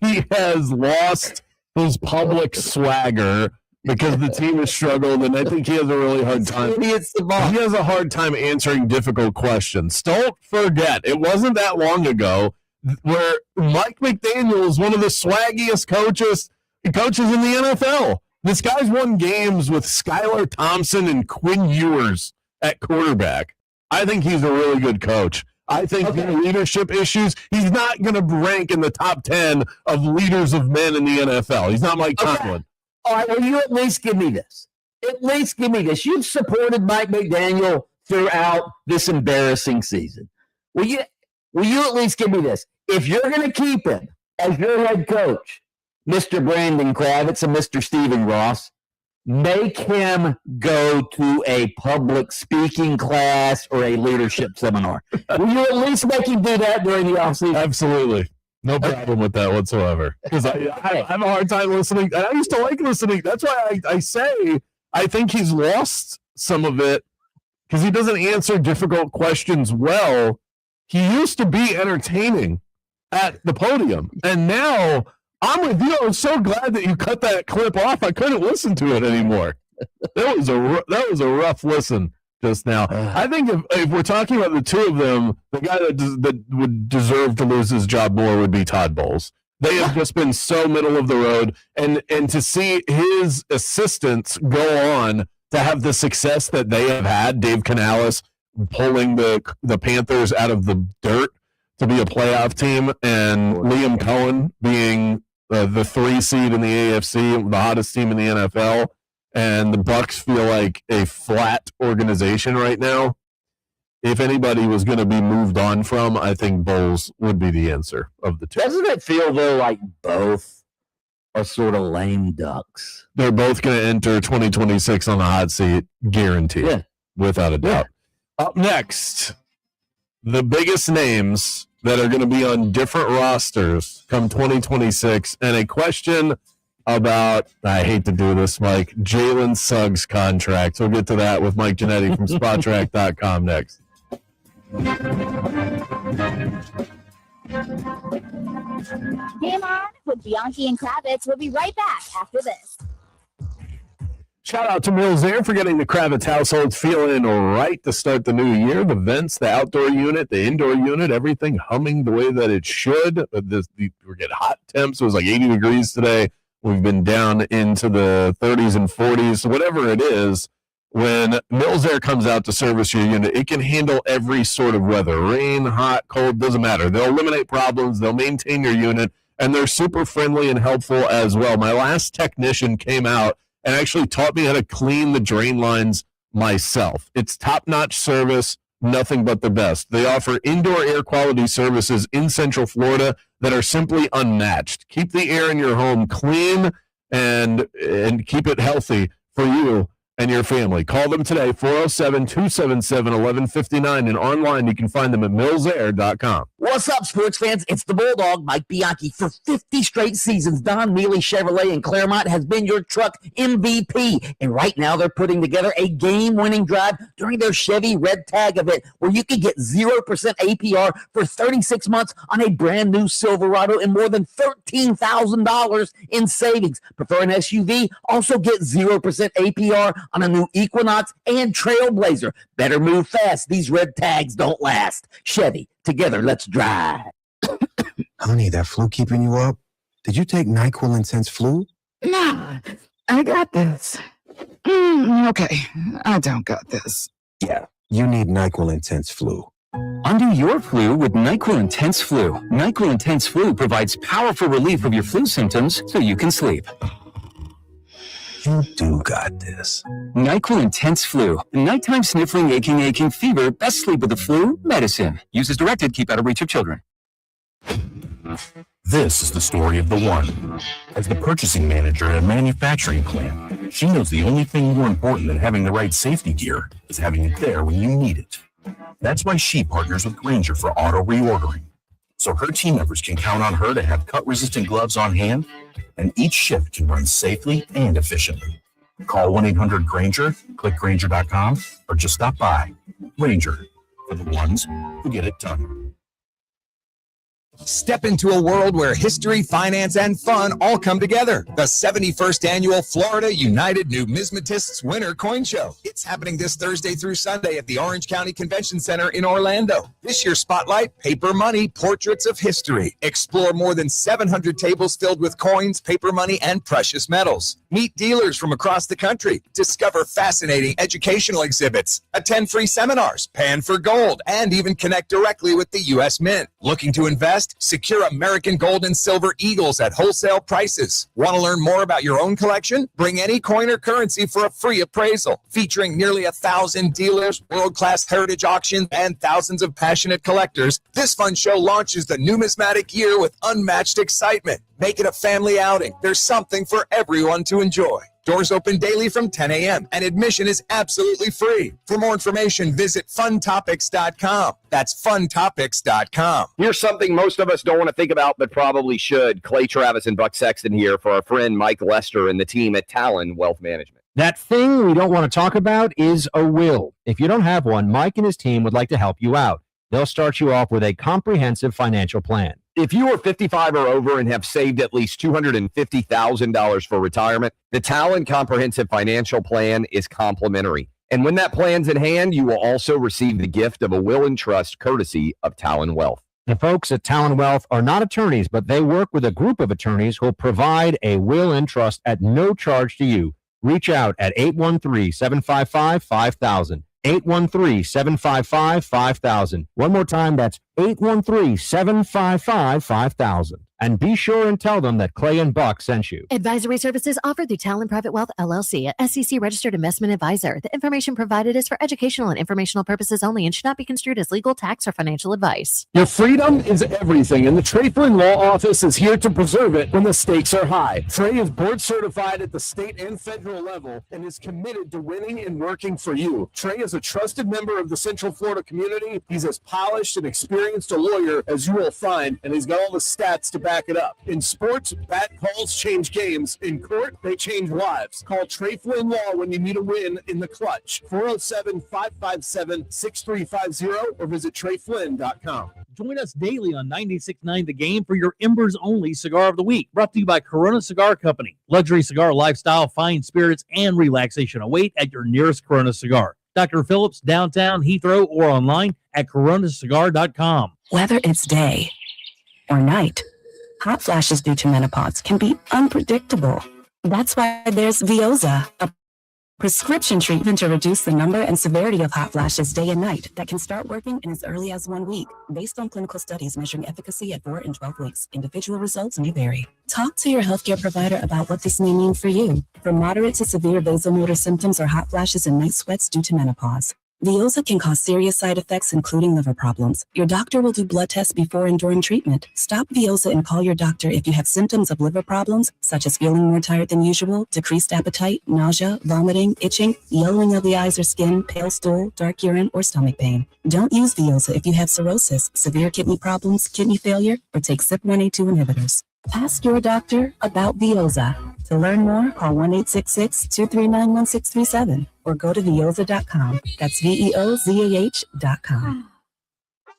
He has lost his public swagger because the team has struggled, and I think he has a really hard time. He has a hard time answering difficult questions. Don't forget, it wasn't that long ago where Mike McDaniel is one of the swaggiest coaches in the NFL. This guy's won games with Skylar Thompson and Quinn Ewers at quarterback. I think he's a really good coach. I think the leadership issues, he's not going to rank in the top 10 of leaders of men in the NFL. He's not Mike Tomlin. All right, will you at least give me this? At least give me this. You've supported Mike McDaniel throughout this embarrassing season. Will you at least give me this? If you're going to keep him as your head coach, Mr. Brandon Kravitz and Mr. Stephen Ross, make him go to a public speaking class or a leadership seminar. Will you at least make him do that during the offseason? Absolutely. No problem with that whatsoever. Because I have a hard time listening. And I used to like listening. That's why I say I think he's lost some of it because he doesn't answer difficult questions well. He used to be entertaining at the podium. And now I'm with you. I'm so glad that you cut that clip off. I couldn't listen to it anymore. That was a rough listen just now. I think if we're talking about the two of them, the guy that would deserve to lose his job more would be Todd Bowles. They have just been so middle of the road, and to see his assistants go on to have the success that they have had, Dave Canales pulling the Panthers out of the dirt to be a playoff team, and Liam Cohen being the 3 seed in the AFC, the hottest team in the NFL. And the Bucs feel like a flat organization right now. If anybody was going to be moved on from, I think Bowles would be the answer of the two. Doesn't it feel, though, like both are sort of lame ducks? They're both going to enter 2026 on the hot seat, guaranteed, without a doubt. Up next, the biggest names that are going to be on different rosters come 2026, and a question about, I hate to do this, Mike, Jalen Suggs' contract. We'll get to that with Mike Giannetti from SpotTrack.com next. Game on with Bianchi and Kravitz. We'll be right back after this. Shout out to Mills Air for getting the Kravitz household feeling right to start the new year. The vents, the outdoor unit, the indoor unit, everything humming the way that it should. We're getting hot temps. It was like 80 degrees today. We've been down into the 30s and 40s. So whatever it is, when Mills Air comes out to service your unit, it can handle every sort of weather. Rain, hot, cold, doesn't matter. They'll eliminate problems. They'll maintain your unit, and they're super friendly and helpful as well. My last technician came out and actually taught me how to clean the drain lines myself. It's top-notch service, nothing but the best. They offer indoor air quality services in Central Florida that are simply unmatched. Keep the air in your home clean and keep it healthy for you and your family. Call them today, 407-277-1159, and online you can find them at millsair.com. What's up, sports fans? It's the Bulldog, Mike Bianchi. For 50 straight seasons, Don Neely Chevrolet in Claremont has been your truck MVP. And right now they're putting together a game-winning drive during their Chevy Red Tag event where you can get 0% APR for 36 months on a brand-new Silverado and more than $13,000 in savings. Prefer an SUV? Also get 0% APR on a new Equinox and Trailblazer. Better move fast. These red tags don't last. Chevy, together, let's drive. Honey, that flu keeping you up? Did you take NyQuil Intense Flu? Nah, I got this. Okay, I don't got this. Yeah, you need NyQuil Intense Flu. Undo your flu with NyQuil Intense Flu. NyQuil Intense Flu provides powerful relief of your flu symptoms so you can sleep. You do got this. NyQuil Intense Flu. Nighttime sniffling, aching, fever. Best sleep with the flu medicine. Use as directed. Keep out of reach of children. This is the story of the one. As the purchasing manager at a manufacturing plant, she knows the only thing more important than having the right safety gear is having it there when you need it. That's why she partners with Grainger for auto reordering, so her team members can count on her to have cut-resistant gloves on hand, and each shift can run safely and efficiently. Call 1-800-GRAINGER, click Grainger.com, or just stop by. Grainger, for the ones who get it done. Step into a world where history, finance, and fun all come together. The 71st Annual Florida United Numismatists Winter Coin Show. It's happening this Thursday through Sunday at the Orange County Convention Center in Orlando. This year's spotlight, Paper Money, Portraits of History. Explore more than 700 tables filled with coins, paper money, and precious metals. Meet dealers from across the country. Discover fascinating educational exhibits. Attend free seminars, pan for gold, and even connect directly with the U.S. Mint. Looking to invest? Secure American gold and silver eagles at wholesale prices. Want to learn more about your own collection? Bring any coin or currency for a free appraisal. Featuring nearly 1,000 dealers, world-class heritage auctions, and thousands of passionate collectors, this fun show launches the numismatic year with unmatched excitement. Make it a family outing. There's something for everyone to enjoy. Doors open daily from 10 a.m. and admission is absolutely free. For more information, visit funtopics.com. That's funtopics.com. Here's something most of us don't want to think about, but probably should. Clay Travis and Buck Sexton here for our friend Mike Lester and the team at Talon Wealth Management. That thing we don't want to talk about is a will. If you don't have one, Mike and his team would like to help you out. They'll start you off with a comprehensive financial plan. If you are 55 or over and have saved at least $250,000 for retirement, the Talon Comprehensive Financial Plan is complimentary. And when that plan's in hand, you will also receive the gift of a will and trust courtesy of Talon Wealth. The folks at Talon Wealth are not attorneys, but they work with a group of attorneys who will provide a will and trust at no charge to you. Reach out at 813-755-5000. 813-755-5000. One more time, that's 813-755-5000. And be sure and tell them that Clay and Buck sent you. Advisory services offered through Talon Private Wealth, LLC, a SEC-registered investment advisor. The information provided is for educational and informational purposes only and should not be construed as legal, tax, or financial advice. Your freedom is everything, and the Trey Flynn Law Office is here to preserve it when the stakes are high. Trey is board certified at the state and federal level and is committed to winning and working for you. Trey is a trusted member of the Central Florida community. He's as polished and experienced a lawyer as you will find, and he's got all the stats to back it up. In sports, bat calls change games. In court, they change lives. Call Trey Flynn Law when you need a win in the clutch. 407-557-6350 or visit TreyFlynn.com. Join us daily on 96.9 The Game for your Embers-only Cigar of the Week. Brought to you by Corona Cigar Company. Luxury cigar lifestyle, fine spirits, and relaxation await at your nearest Corona Cigar. Dr. Phillips, downtown Heathrow, or online at coronacigar.com. Whether it's day or night, hot flashes due to menopause can be unpredictable. That's why there's Veoza, a Prescription treatment to reduce the number and severity of hot flashes day and night that can start working in as early as 1 week. Based on clinical studies measuring efficacy at 4 and 12 weeks, individual results may vary. Talk to your healthcare provider about what this may mean for you. From moderate to severe vasomotor symptoms or hot flashes and night sweats due to menopause, Veoza can cause serious side effects, including liver problems. Your doctor will do blood tests before and during treatment. Stop Veoza and call your doctor if you have symptoms of liver problems, such as feeling more tired than usual, decreased appetite, nausea, vomiting, itching, yellowing of the eyes or skin, pale stool, dark urine, or stomach pain. Don't use Veoza if you have cirrhosis, severe kidney problems, kidney failure, or take CYP1A2 inhibitors. Ask your doctor about Veoza. To learn more, call 1-866-239-1637 or go to Veoza.com. That's VEOZAH.com.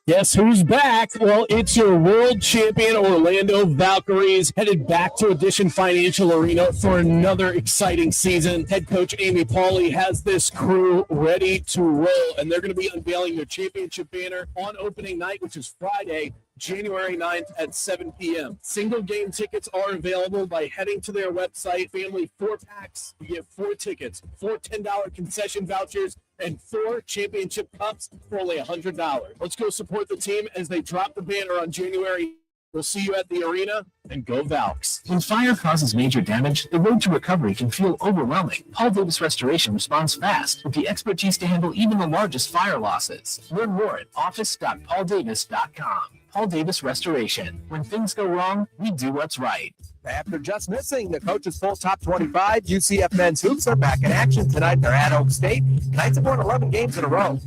Guess who's back? Well, it's your world champion Orlando Valkyries headed back to Addition Financial Arena for another exciting season. Head coach Amy Pauley has this crew ready to roll, and they're going to be unveiling their championship banner on opening night, which is Friday, January 9th at 7 p.m. Single game tickets are available by heading to their website. Family 4-packs, you get 4 tickets, 4 $10 concession vouchers, and 4 championship cups for only $100. Let's go support the team as they drop the banner on January. We'll see you at the arena, and go Valks. When fire causes major damage, the road to recovery can feel overwhelming. Paul Davis Restoration responds fast with the expertise to handle even the largest fire losses. Learn more at office.pauldavis.com. Paul Davis Restoration. When things go wrong, we do what's right. After just missing the coach's full top 25, UCF men's hoops are back in action tonight. They're at Oak State. Knights have won 11 games in a row.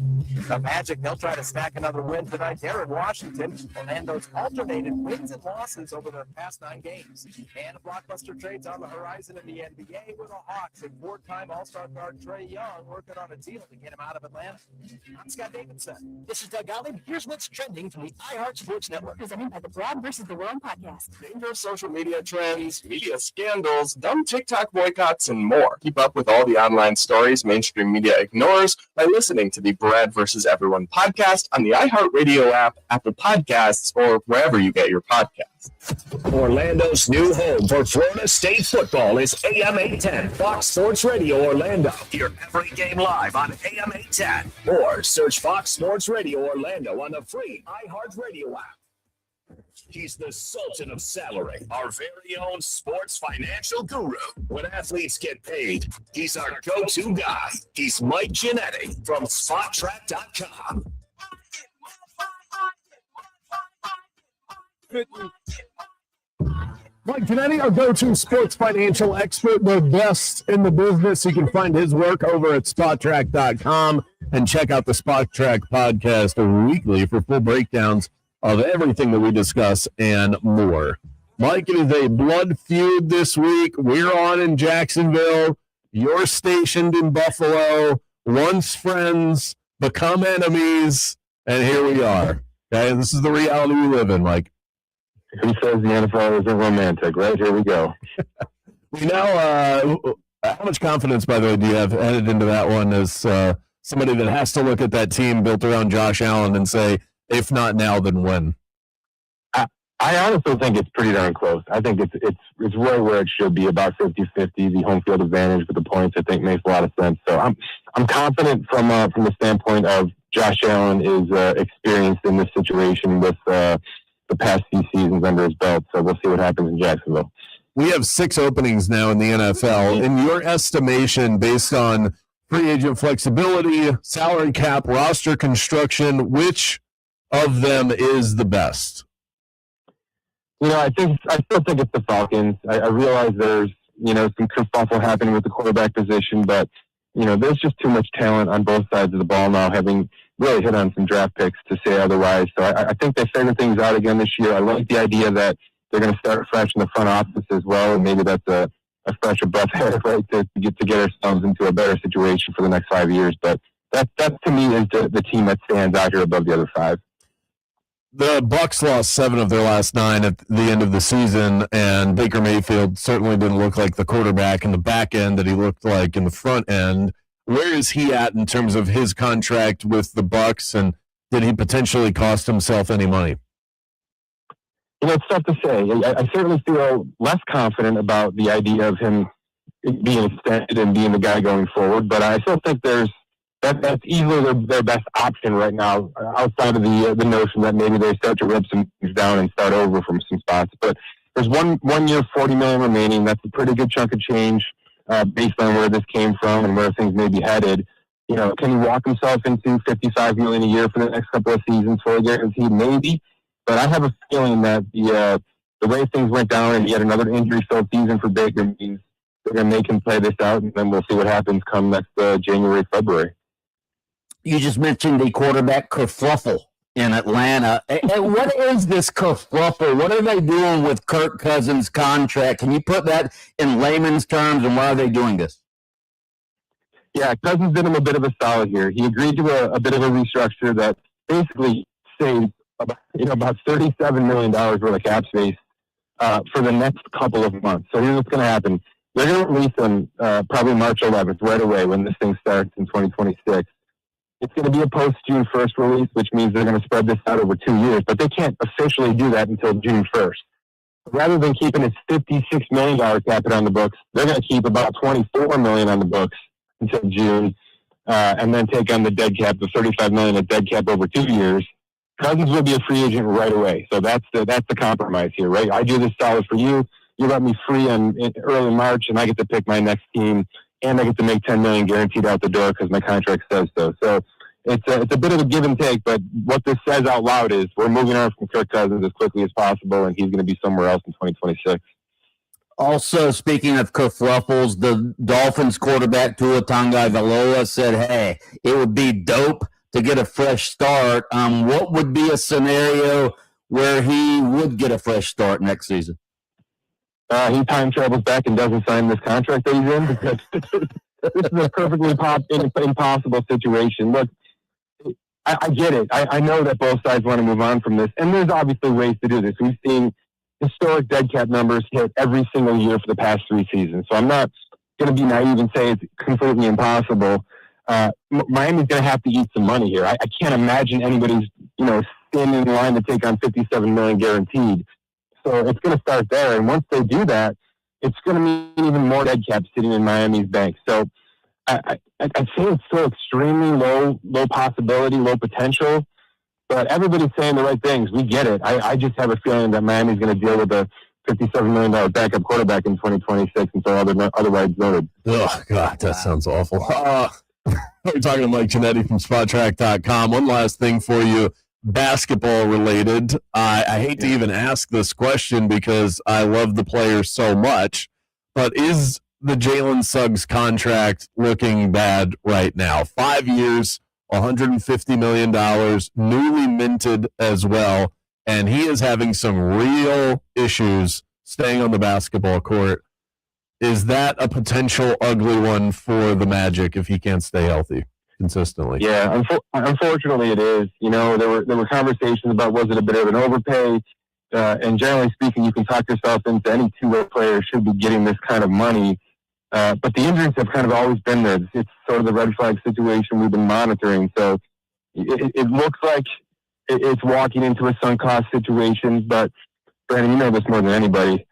The Magic, they'll try to stack another win tonight. They're in Washington. Orlando's alternated wins and losses over their past 9 games. And blockbuster trades on the horizon in the NBA with the Hawks and 4-time All-Star guard Trae Young working on a deal to get him out of Atlanta. I'm Scott Davidson. This is Doug Allen. Here's what's trending from the iHeart Sports Network. Presented by the Broad versus the World podcast. Dangerous social media trends, media scandals, dumb TikTok boycotts, and more. Keep up with all the online stories mainstream media ignores by listening to the Brad versus Everyone podcast on the iHeartRadio app, Apple Podcasts, or wherever you get your podcasts. Orlando's new home for Florida State football is AM 810 Fox Sports Radio Orlando. Hear every game live on AM 810 or search Fox Sports Radio Orlando on the free iHeartRadio app. He's the Sultan of Salary, our very own sports financial guru. When athletes get paid, he's our go-to guy. He's Mike Giannetti from SpotTrack.com. Mike Giannetti, our go-to sports financial expert, the best in the business. You can find his work over at SpotTrack.com and check out the SpotTrack podcast weekly for full breakdowns of everything that we discuss and more. Mike, it is a blood feud this week. We're on in Jacksonville. You're stationed in Buffalo. Once friends, become enemies, and here we are. Okay, this is the reality we live in, Mike. Who says the NFL isn't romantic? Right, here we go. We know, how much confidence, by the way, do you have headed into that one as somebody that has to look at that team built around Josh Allen and say, if not now, then when? I honestly think it's pretty darn close. I think it's right where it should be, about 50-50. The home field advantage with the points, I think, makes a lot of sense. So I'm confident from the standpoint of Josh Allen is experienced in this situation with the past few seasons under his belt. So we'll see what happens in Jacksonville. We have 6 openings now in the NFL. In your estimation, based on free agent flexibility, salary cap, roster construction, which of them is the best? You know, I still think it's the Falcons. I realize there's, some kerfuffle happening with the quarterback position, but, there's just too much talent on both sides of the ball now, having really hit on some draft picks to say otherwise. So I think they figured things out again this year. I like the idea that they're going to start fresh in the front office as well, and maybe that's a fresher breath of air, right, to get ourselves into a better situation for the next 5 years. But that to me is the team that stands out here above the other 5. The Bucs lost 7 of their last 9 at the end of the season, and Baker Mayfield certainly didn't look like the quarterback in the back end that he looked like in the front end. Where is he at in terms of his contract with the Bucs, and did he potentially cost himself any money? It's tough to say. I certainly feel less confident about the idea of him being extended and being the guy going forward. But I still think that's easily their best option right now, outside of the notion that maybe they start to rip some things down and start over from some spots. But there's one year, $40 million remaining. That's a pretty good chunk of change based on where this came from and where things may be headed. You know, can he walk himself into $55 million a year for the next couple of seasons for a guarantee? Maybe. But I have a feeling that the way things went down and yet another injury-filled season for Baker means they're going to make him play this out, and then we'll see what happens come next January, February. You just mentioned the quarterback kerfuffle in Atlanta. And what is this kerfuffle? What are they doing with Kirk Cousins' contract? Can you put that in layman's terms, and why are they doing this? Yeah, Cousins did him a bit of a solid here. He agreed to a bit of a restructure that basically saved about $37 million worth of cap space for the next couple of months. So here's what's going to happen. They're going to release him probably March 11th, right away when this thing starts in 2026. It's going to be a post-June 1st release, which means they're going to spread this out over 2 years, but they can't officially do that until June 1st. Rather than keeping its $56 million cap hit on the books, they're going to keep about $24 million on the books until June, and then take on the dead cap, the $35 million of dead cap over 2 years. Cousins will be a free agent right away. So that's the compromise here, right? I do this solid for you. You let me free in early March, and I get to pick my next team, and I get to make $10 million guaranteed out the door because my contract says so. So it's a bit of a give and take, but what this says out loud is we're moving on from Kirk Cousins as quickly as possible, and he's going to be somewhere else in 2026. Also, speaking of kerfuffles, the Dolphins quarterback Tua Tagovailoa said, hey, it would be dope to get a fresh start. What would be a scenario where he would get a fresh start next season? He time travels back and doesn't sign this contract that he's in, because this is a perfectly impossible situation. Look, I get it. I know that both sides want to move on from this, and there's obviously ways to do this. We've seen historic dead cap numbers hit every single year for the past 3 seasons. So I'm not going to be naive and say it's completely impossible. Miami's going to have to eat some money here. I can't imagine anybody's, standing in line to take on $57 million guaranteed. So it's going to start there. And once they do that, it's going to mean even more dead cap sitting in Miami's bank. So I'd say it's still extremely low possibility, low potential. But everybody's saying the right things. We get it. I just have a feeling that Miami's going to deal with a $57 million backup quarterback in 2026 until otherwise noted. Oh, God, that sounds awful. We're talking to Mike Giannetti from SpotTrack.com. One last thing for you, basketball related. I hate to even ask this question because I love the players so much, but is the Jalen Suggs contract looking bad right now? 5 years, $150 million, newly minted as well, and he is having some real issues staying on the basketball court. Is that a potential ugly one for the Magic if he can't stay healthy consistently? Yeah, unfortunately it is. There were conversations about was it a bit of an overpay, and generally speaking, you can talk yourself into any two-way player should be getting this kind of money. But the injuries have kind of always been there. It's sort of the red flag situation we've been monitoring. So it looks like it's walking into a sunk cost situation. But Brandon, you know this more than anybody.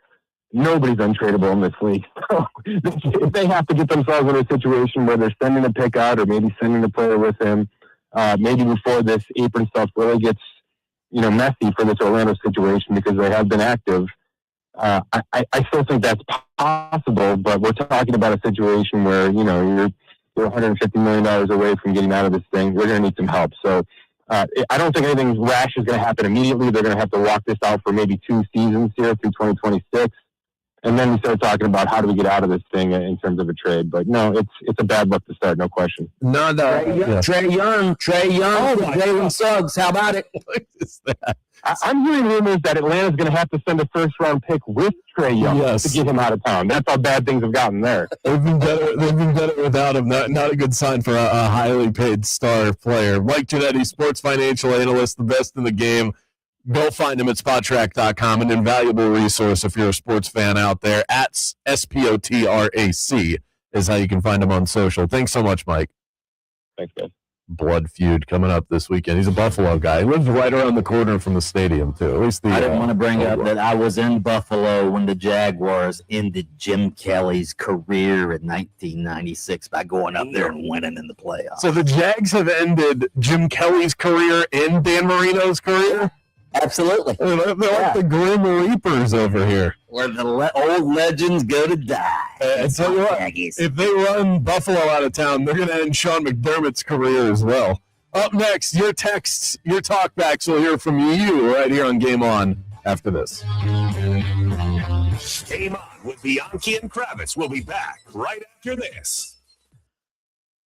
Nobody's untradeable in this league. So if they have to get themselves in a situation where they're sending a pick out or maybe sending a player with him, maybe before this apron stuff really gets messy for this Orlando situation because they have been active. I still think that's possible, but we're talking about a situation where, you're $150 million away from getting out of this thing. We're going to need some help. So I don't think anything rash is going to happen immediately. They're going to have to walk this out for maybe 2 seasons here through 2026. And then we start talking about how do we get out of this thing in terms of a trade. But no, it's a bad look to start, no question. No, Trae Young, Jalen Suggs. How about it? What is that? I'm hearing rumors that Atlanta's going to have to send a first-round pick with Trae Young to get him out of town. That's how bad things have gotten there. They've been better without him. Not a good sign for a highly paid star player. Mike Giannetti, sports financial analyst, the best in the game. Go find him at SpotTrack.com, an invaluable resource if you're a sports fan out there. At SPOTRAC is how you can find him on social. Thanks so much, Mike. Thanks, guys. blood feud coming up this weekend. He's a Buffalo guy. He lives right around the corner from the stadium, too. At least I didn't want to bring up that I was in Buffalo when the Jaguars ended Jim Kelly's career in 1996 by going up there and winning in the playoffs. So the Jags have ended Jim Kelly's career and Dan Marino's career? Absolutely. They're like the Grim Reapers over here. Where the old legends go to die. So if they run Buffalo out of town, they're going to end Sean McDermott's career as well. Up next, your texts, your talkbacks, we'll hear from you right here on Game On after this. Game On with Bianchi and Kravitz. We'll be back right after this.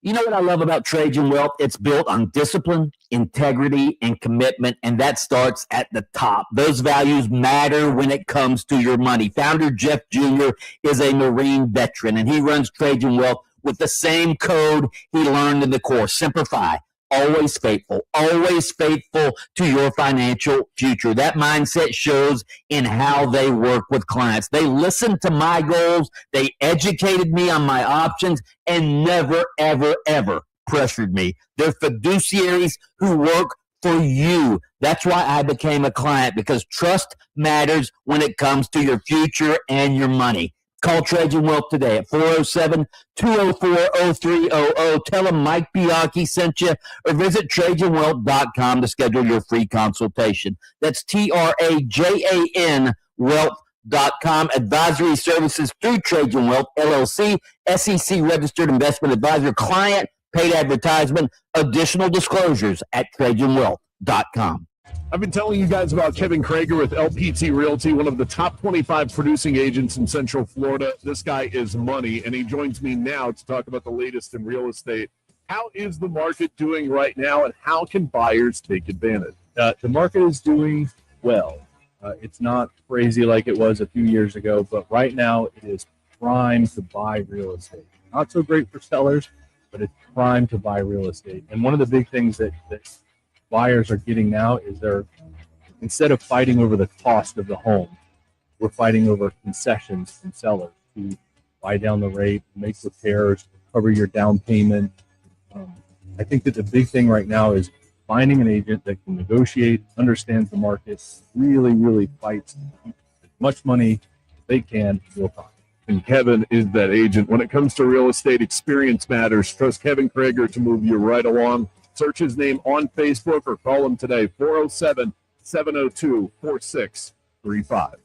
You know what I love about Trajan Wealth? It's built on discipline, integrity, and commitment, and that starts at the top. Those values matter when it comes to your money. Founder Jeff Jr. is a Marine veteran, and he runs Trajan Wealth with the same code he learned in the course. Simplify. Always faithful to your financial future. That mindset shows in how they work with clients. They listened to my goals, they educated me on my options, and never, ever, ever pressured me. They're fiduciaries who work for you. That's why I became a client, because trust matters when it comes to your future and your money. Call Trajan Wealth today at 407-204-0300. Tell them Mike Bianchi sent you, or visit TrajanWealth.com to schedule your free consultation. That's TRAJAN Wealth.com. Advisory services through Trajan Wealth, LLC, SEC registered investment advisor, client, paid advertisement. Additional disclosures at TrajanWealth.com. I've been telling you guys about Kevin Krager with LPT Realty, one of the top 25 producing agents in Central Florida. This guy is money, and he joins me now to talk about the latest in real estate. How is the market doing right now, and how can buyers take advantage? The market is doing well. It's not crazy like it was a few years ago, but right now it is prime to buy real estate. Not so great for sellers, but it's prime to buy real estate. And one of the big things that buyers are getting now is they're, instead of fighting over the cost of the home, we're fighting over concessions from sellers to buy down the rate, make repairs, cover your down payment. I think that the big thing right now is finding an agent that can negotiate, understands the market, really fights to keep as much money as they can in your pocket. And Kevin is that agent. When it comes to real estate, experience matters. Trust Kevin Krager to move you right along. Search his name on Facebook or call him today, 407-702-4635.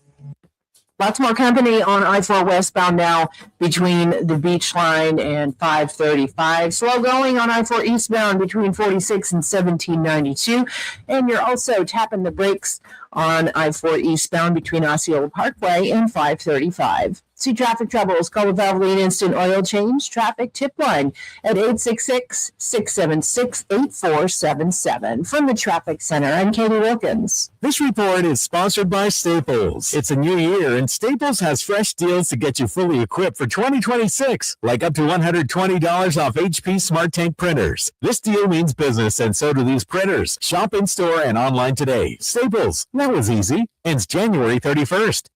Lots more company on I-4 westbound now between the Beach Line and 535. Slow going on I-4 eastbound between 46 and 1792. And you're also tapping the brakes on I-4 eastbound between Osceola Parkway and 535. See traffic troubles, call the Valvoline Instant Oil Change Traffic Tip Line at 866-676-8477. From the Traffic Center, I'm Katie Wilkins. This report is sponsored by Staples. It's a new year, and Staples has fresh deals to get you fully equipped for 2026, like up to $120 off HP Smart Tank printers. This deal means business, and so do these printers. Shop in-store and online today. Staples, that was easy. Ends January 31st.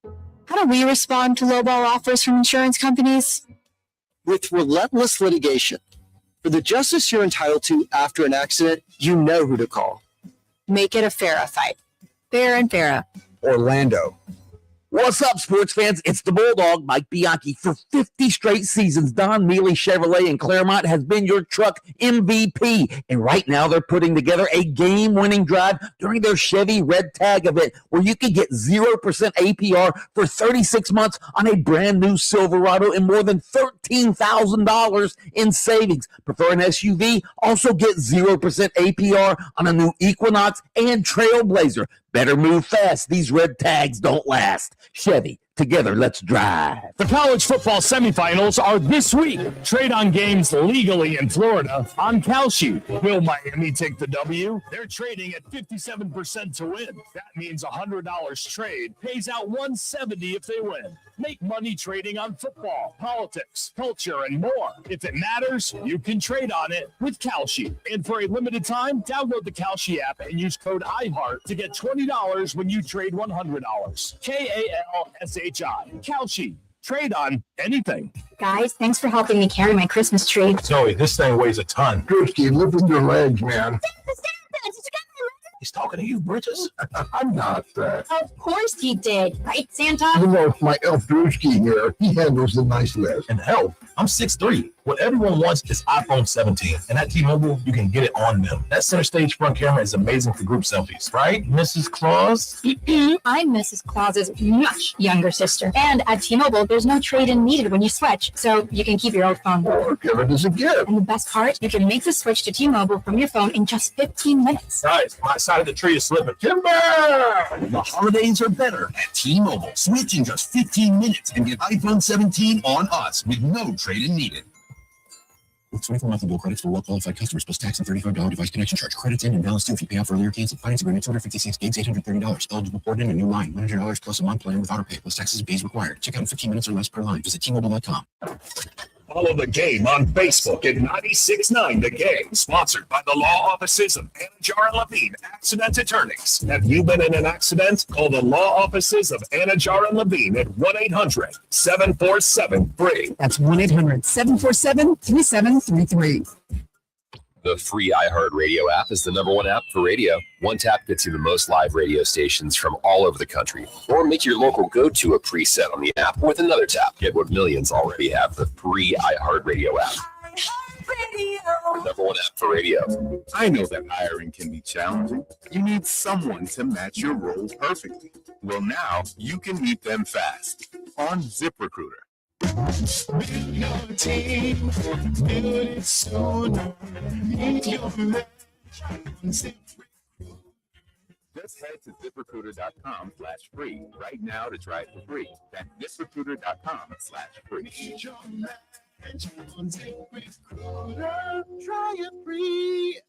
How do we respond to lowball offers from insurance companies? With relentless litigation. For the justice you're entitled to after an accident, you know who to call. Make it a Farrah fight. Fair and Farrah. Orlando. What's up, sports fans? It's the Bulldog, Mike Bianchi. For 50 straight seasons, Don Mealy Chevrolet in Claremont has been your truck MVP. And right now, they're putting together a game-winning drive during their Chevy Red Tag event, where you can get 0% APR for 36 months on a brand-new Silverado and more than $13,000 in savings. Prefer an SUV? Also get 0% APR on a new Equinox and Trailblazer. Better move fast. These red tags don't last. Chevy, together, let's drive. The college football semifinals are this week. Trade on games legally in Florida on Kalshi. Will Miami take the W? They're trading at 57% to win. That means $100 trade pays out $170 if they win. Make money trading on football, politics, culture, and more. If it matters, you can trade on it with Kalshi. And for a limited time, download the Kalshi app and use code IHEART to get $20 when you trade $100. KALSHI. Kalshi. trade on anything. Guys, thanks for helping me carry my Christmas tree. Zoe, this thing weighs a ton. Drewski, live with your legs, man. He's talking to you, Bridges. I'm not that. Of course he did, right, Santa? You know, my elf Drewski here, he handles the nice list. And hell, I'm 6'3". What everyone wants is iPhone 17. And at T-Mobile, you can get it on them. That center stage front camera is amazing for group selfies, right, Mrs. Claus? I'm Mrs. Claus's much younger sister. And at T-Mobile, there's no trade-in needed when you switch, so you can keep your old phone. Or give it as a gift. And the best part, you can make the switch to T-Mobile from your phone in just 15 minutes. Guys, my side of the tree is slipping. Timber! The holidays are better at T-Mobile. Switch in just 15 minutes and get iPhone 17 on us with no trade-in needed. With 24 monthly bill credits for well-qualified customers plus tax and $35 device connection charge. Credits in and balance due if you pay off earlier. Cancel finance agreement, 256 gigs, $830. Eligible port in a new line, $100 plus a month plan with auto pay plus taxes and fees required. Check out in 15 minutes or less per line. Visit T-Mobile.com. Follow The Game on Facebook at 96.9 The Game. Sponsored by the law offices of Anajar and Levine, accident attorneys. Have you been in an accident? Call the law offices of Anajar and Levine at 1-800-747-FREE. That's 1-800-747-3733. The free iHeartRadio app is the #1 app for radio. One tap gets you the most live radio stations from all over the country. Or make your local go-to a preset on the app with another tap. Get what millions already have, the free iHeartRadio app. The #1 app for radio. I know that hiring can be challenging. You need someone to match your role perfectly. Well, now you can meet them fast on ZipRecruiter. Build your team, build it sooner. Meet your Just head to ZipRecruiter.com/free right now to try it for free. That's ZipRecruiter.com/free. Try it free.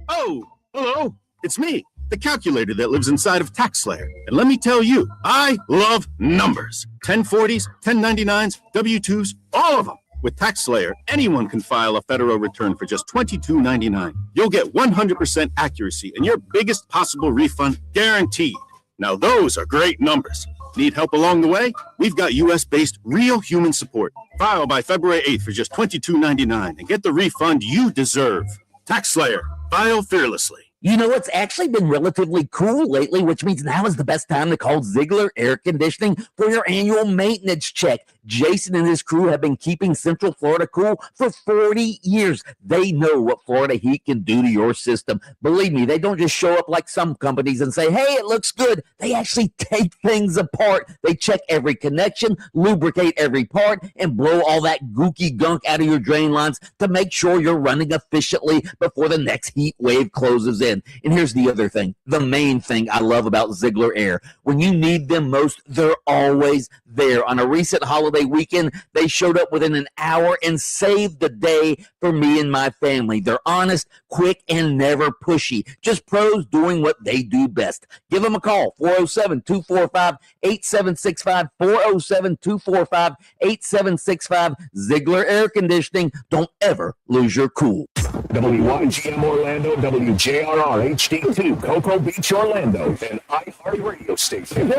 Oh, hello. It's me, the calculator that lives inside of TaxSlayer. And let me tell you, I love numbers. 1040s, 1099s, W-2s, all of them. With TaxSlayer, anyone can file a federal return for just $22.99. You'll get 100% accuracy and your biggest possible refund guaranteed. Now those are great numbers. Need help along the way? We've got U.S.-based real human support. File by February 8th for just $22.99 and get the refund you deserve. TaxSlayer. File fearlessly. You know, it's actually been relatively cool lately, which means now is the best time to call Ziegler Air Conditioning for your annual maintenance check. Jason and his crew have been keeping Central Florida cool for 40 years. They know what Florida heat can do to your system. Believe me, they don't just show up like some companies and say, hey, it looks good. They actually take things apart. They check every connection, lubricate every part, and blow all that gooky gunk out of your drain lines to make sure you're running efficiently before the next heat wave closes in. And here's the other thing, the main thing I love about Ziegler Air. When you need them most, they're always there. On a recent holiday weekend, they showed up within an hour and saved the day for me and my family. They're honest, quick, and never pushy. Just pros doing what they do best. Give them a call, 407-245-8765, 407-245-8765. Ziegler Air Conditioning. Don't ever lose your cool. WYGM Orlando, WJRR HD2, Cocoa Beach, Orlando, an iHeart radio station.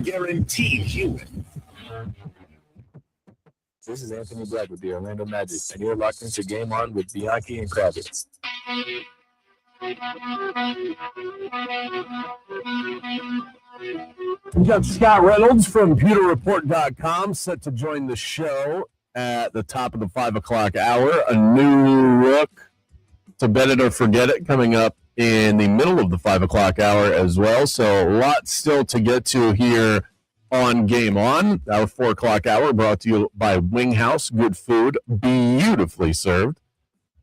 Guaranteed human. This is Anthony Black with the Orlando Magic, and you're locked into Game On with Bianchi and Kravitz. We got Scott Reynolds from PewterReport.com set to join the show at the top of the 5 o'clock hour. A new look to Bet It or Forget It coming up in the middle of the 5 o'clock hour as well. So a lot still to get to here on Game On. Our 4 o'clock hour brought to you by Wing House. Good food, beautifully served.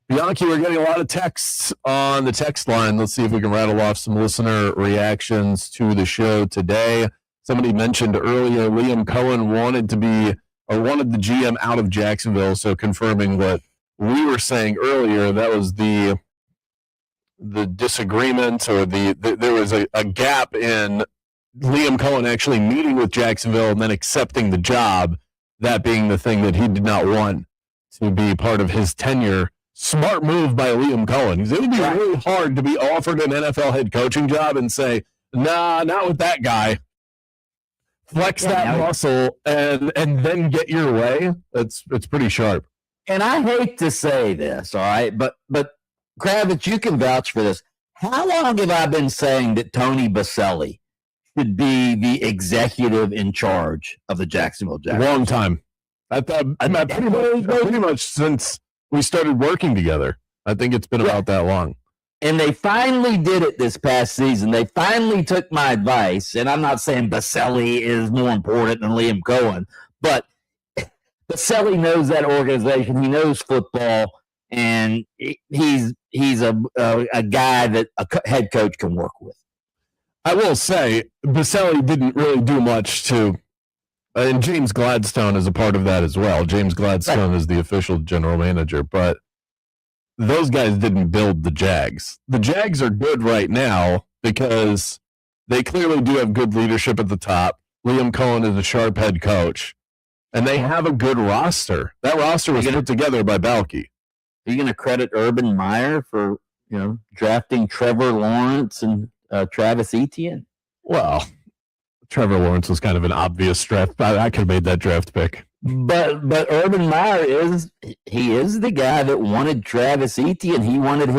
Bianchi, we're getting a lot of texts on the text line. Let's see if we can rattle off some listener reactions to the show today. Somebody mentioned earlier Liam Cohen wanted the GM out of Jacksonville, so confirming what we were saying earlier, that was the disagreement, or there was a gap in Liam Cohen actually meeting with Jacksonville and then accepting the job, that being the thing that he did not want to be part of his tenure. Smart move by Liam Cohen. It would be really hard to be offered an NFL head coaching job and say, nah, not with that guy. flex that muscle and then get your way. It's pretty sharp. And I hate to say this, all right, but Kravitz, you can vouch for this. How long have I been saying that Tony Baselli should be the executive in charge of the Jacksonville Jaguars? Long time. I thought pretty much since we started working together. I think it's been about that long. And they finally did it this past season. They finally took my advice, and I'm not saying Baselli is more important than Liam Cohen, but Baselli knows that organization. He knows football, and he's a guy that a head coach can work with. I will say, Baselli didn't really do much to, and James Gladstone is a part of that as well. James Gladstone is the official general manager, but those guys didn't build the Jags. The Jags are good right now because they clearly do have good leadership at the top. Liam Cohen is a sharp head coach, and they have a good roster. That roster was put together by Bianchi. Are you going to credit Urban Meyer for drafting Trevor Lawrence and Travis Etienne? Well, Trevor Lawrence was kind of an obvious draft. I could have made that draft pick. But Urban Meyer is the guy that wanted Travis Etienne. He wanted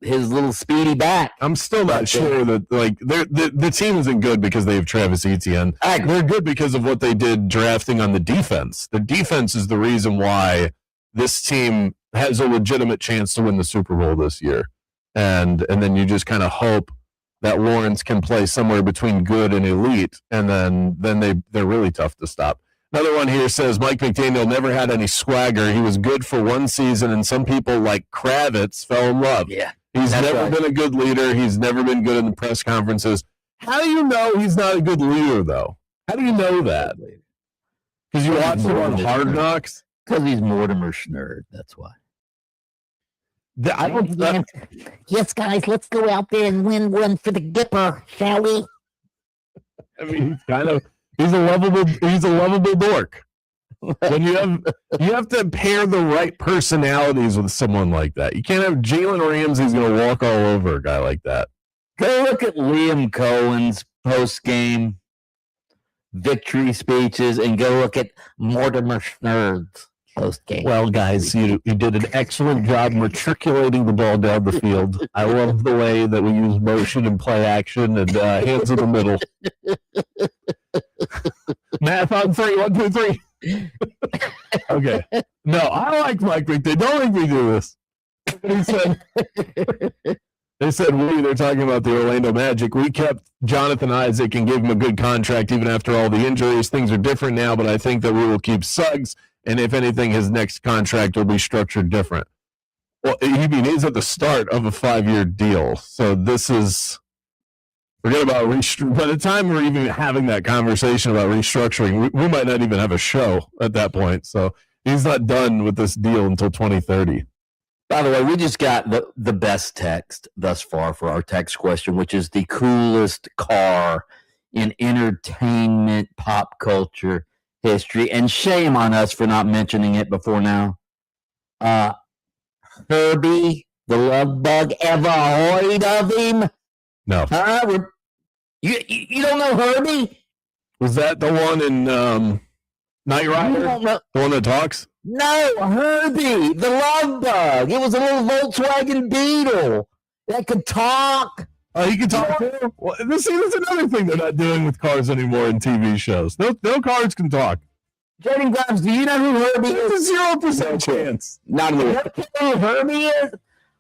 his little speedy back. I'm still not sure that the team isn't good because they have Travis Etienne. They're good because of what they did drafting on the defense. The defense is the reason why this team has a legitimate chance to win the Super Bowl this year. And then you just kind of hope that Lawrence can play somewhere between good and elite, and then they're really tough to stop. Another one here says Mike McDaniel never had any swagger. He was good for one season, and some people like Kravitz fell in love. Yeah, he's never been a good leader. He's never been good in the press conferences. How do you know he's not a good leader, though? How do you know that? Because you watch him on Hard Knocks? Because he's Mortimer Schnurd, that's why. Yes, guys, let's go out there and win one for the Gipper, shall we? I mean, he's a lovable dork. When you have to pair the right personalities with someone like that. You can't have Jalen Ramsey's going to walk all over a guy like that. Go look at Liam Cohen's post-game victory speeches and go look at Mortimer Schnurd's post-game. Well, guys, you did an excellent job matriculating the ball down the field. I love the way that we use motion and play action and hands in the middle. Math on 3, 1, 2, 3. Okay. No, I like Mike McDaniel. Don't make me do this. They said they're talking about the Orlando Magic. We kept Jonathan Isaac and gave him a good contract even after all the injuries. Things are different now, but I think that we will keep Suggs. And if anything, his next contract will be structured different. Well, he's at the start of a 5-year deal. So this is, forget about by the time we're even having that conversation about restructuring, we might not even have a show at that point. So he's not done with this deal until 2030. By the way, we just got the best text thus far for our text question, which is the coolest car in entertainment pop culture history, and shame on us for not mentioning it before now. Herbie, the love bug, ever heard of him? No. You don't know Herbie? Was that the one in Knight Rider? The one that talks? No, Herbie, the love bug. It was a little Volkswagen Beetle that could talk. Oh, he can talk too? Well, that's another thing they're not doing with cars anymore in TV shows. No cars can talk. Jaden Grimes, do you know who Herbie is? There's a 0% chance. Not in the world. You know who Herbie is?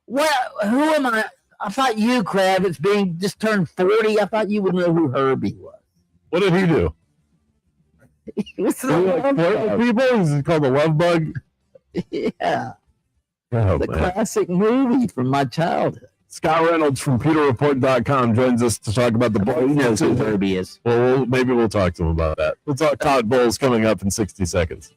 Well, who am I? I thought you, Kravitz, being just turned 40, I thought you would know who Herbie was. What did he do? He was flirt with people? Is it called the Love Bug? Yeah. Oh, the man. classic movie from my childhood. Scott Reynolds from PeterReport.com joins us to talk about the Bulls. He knows who Herbie is. Well, maybe we'll talk to him about that. We'll talk Todd Bowles coming up in 60 seconds.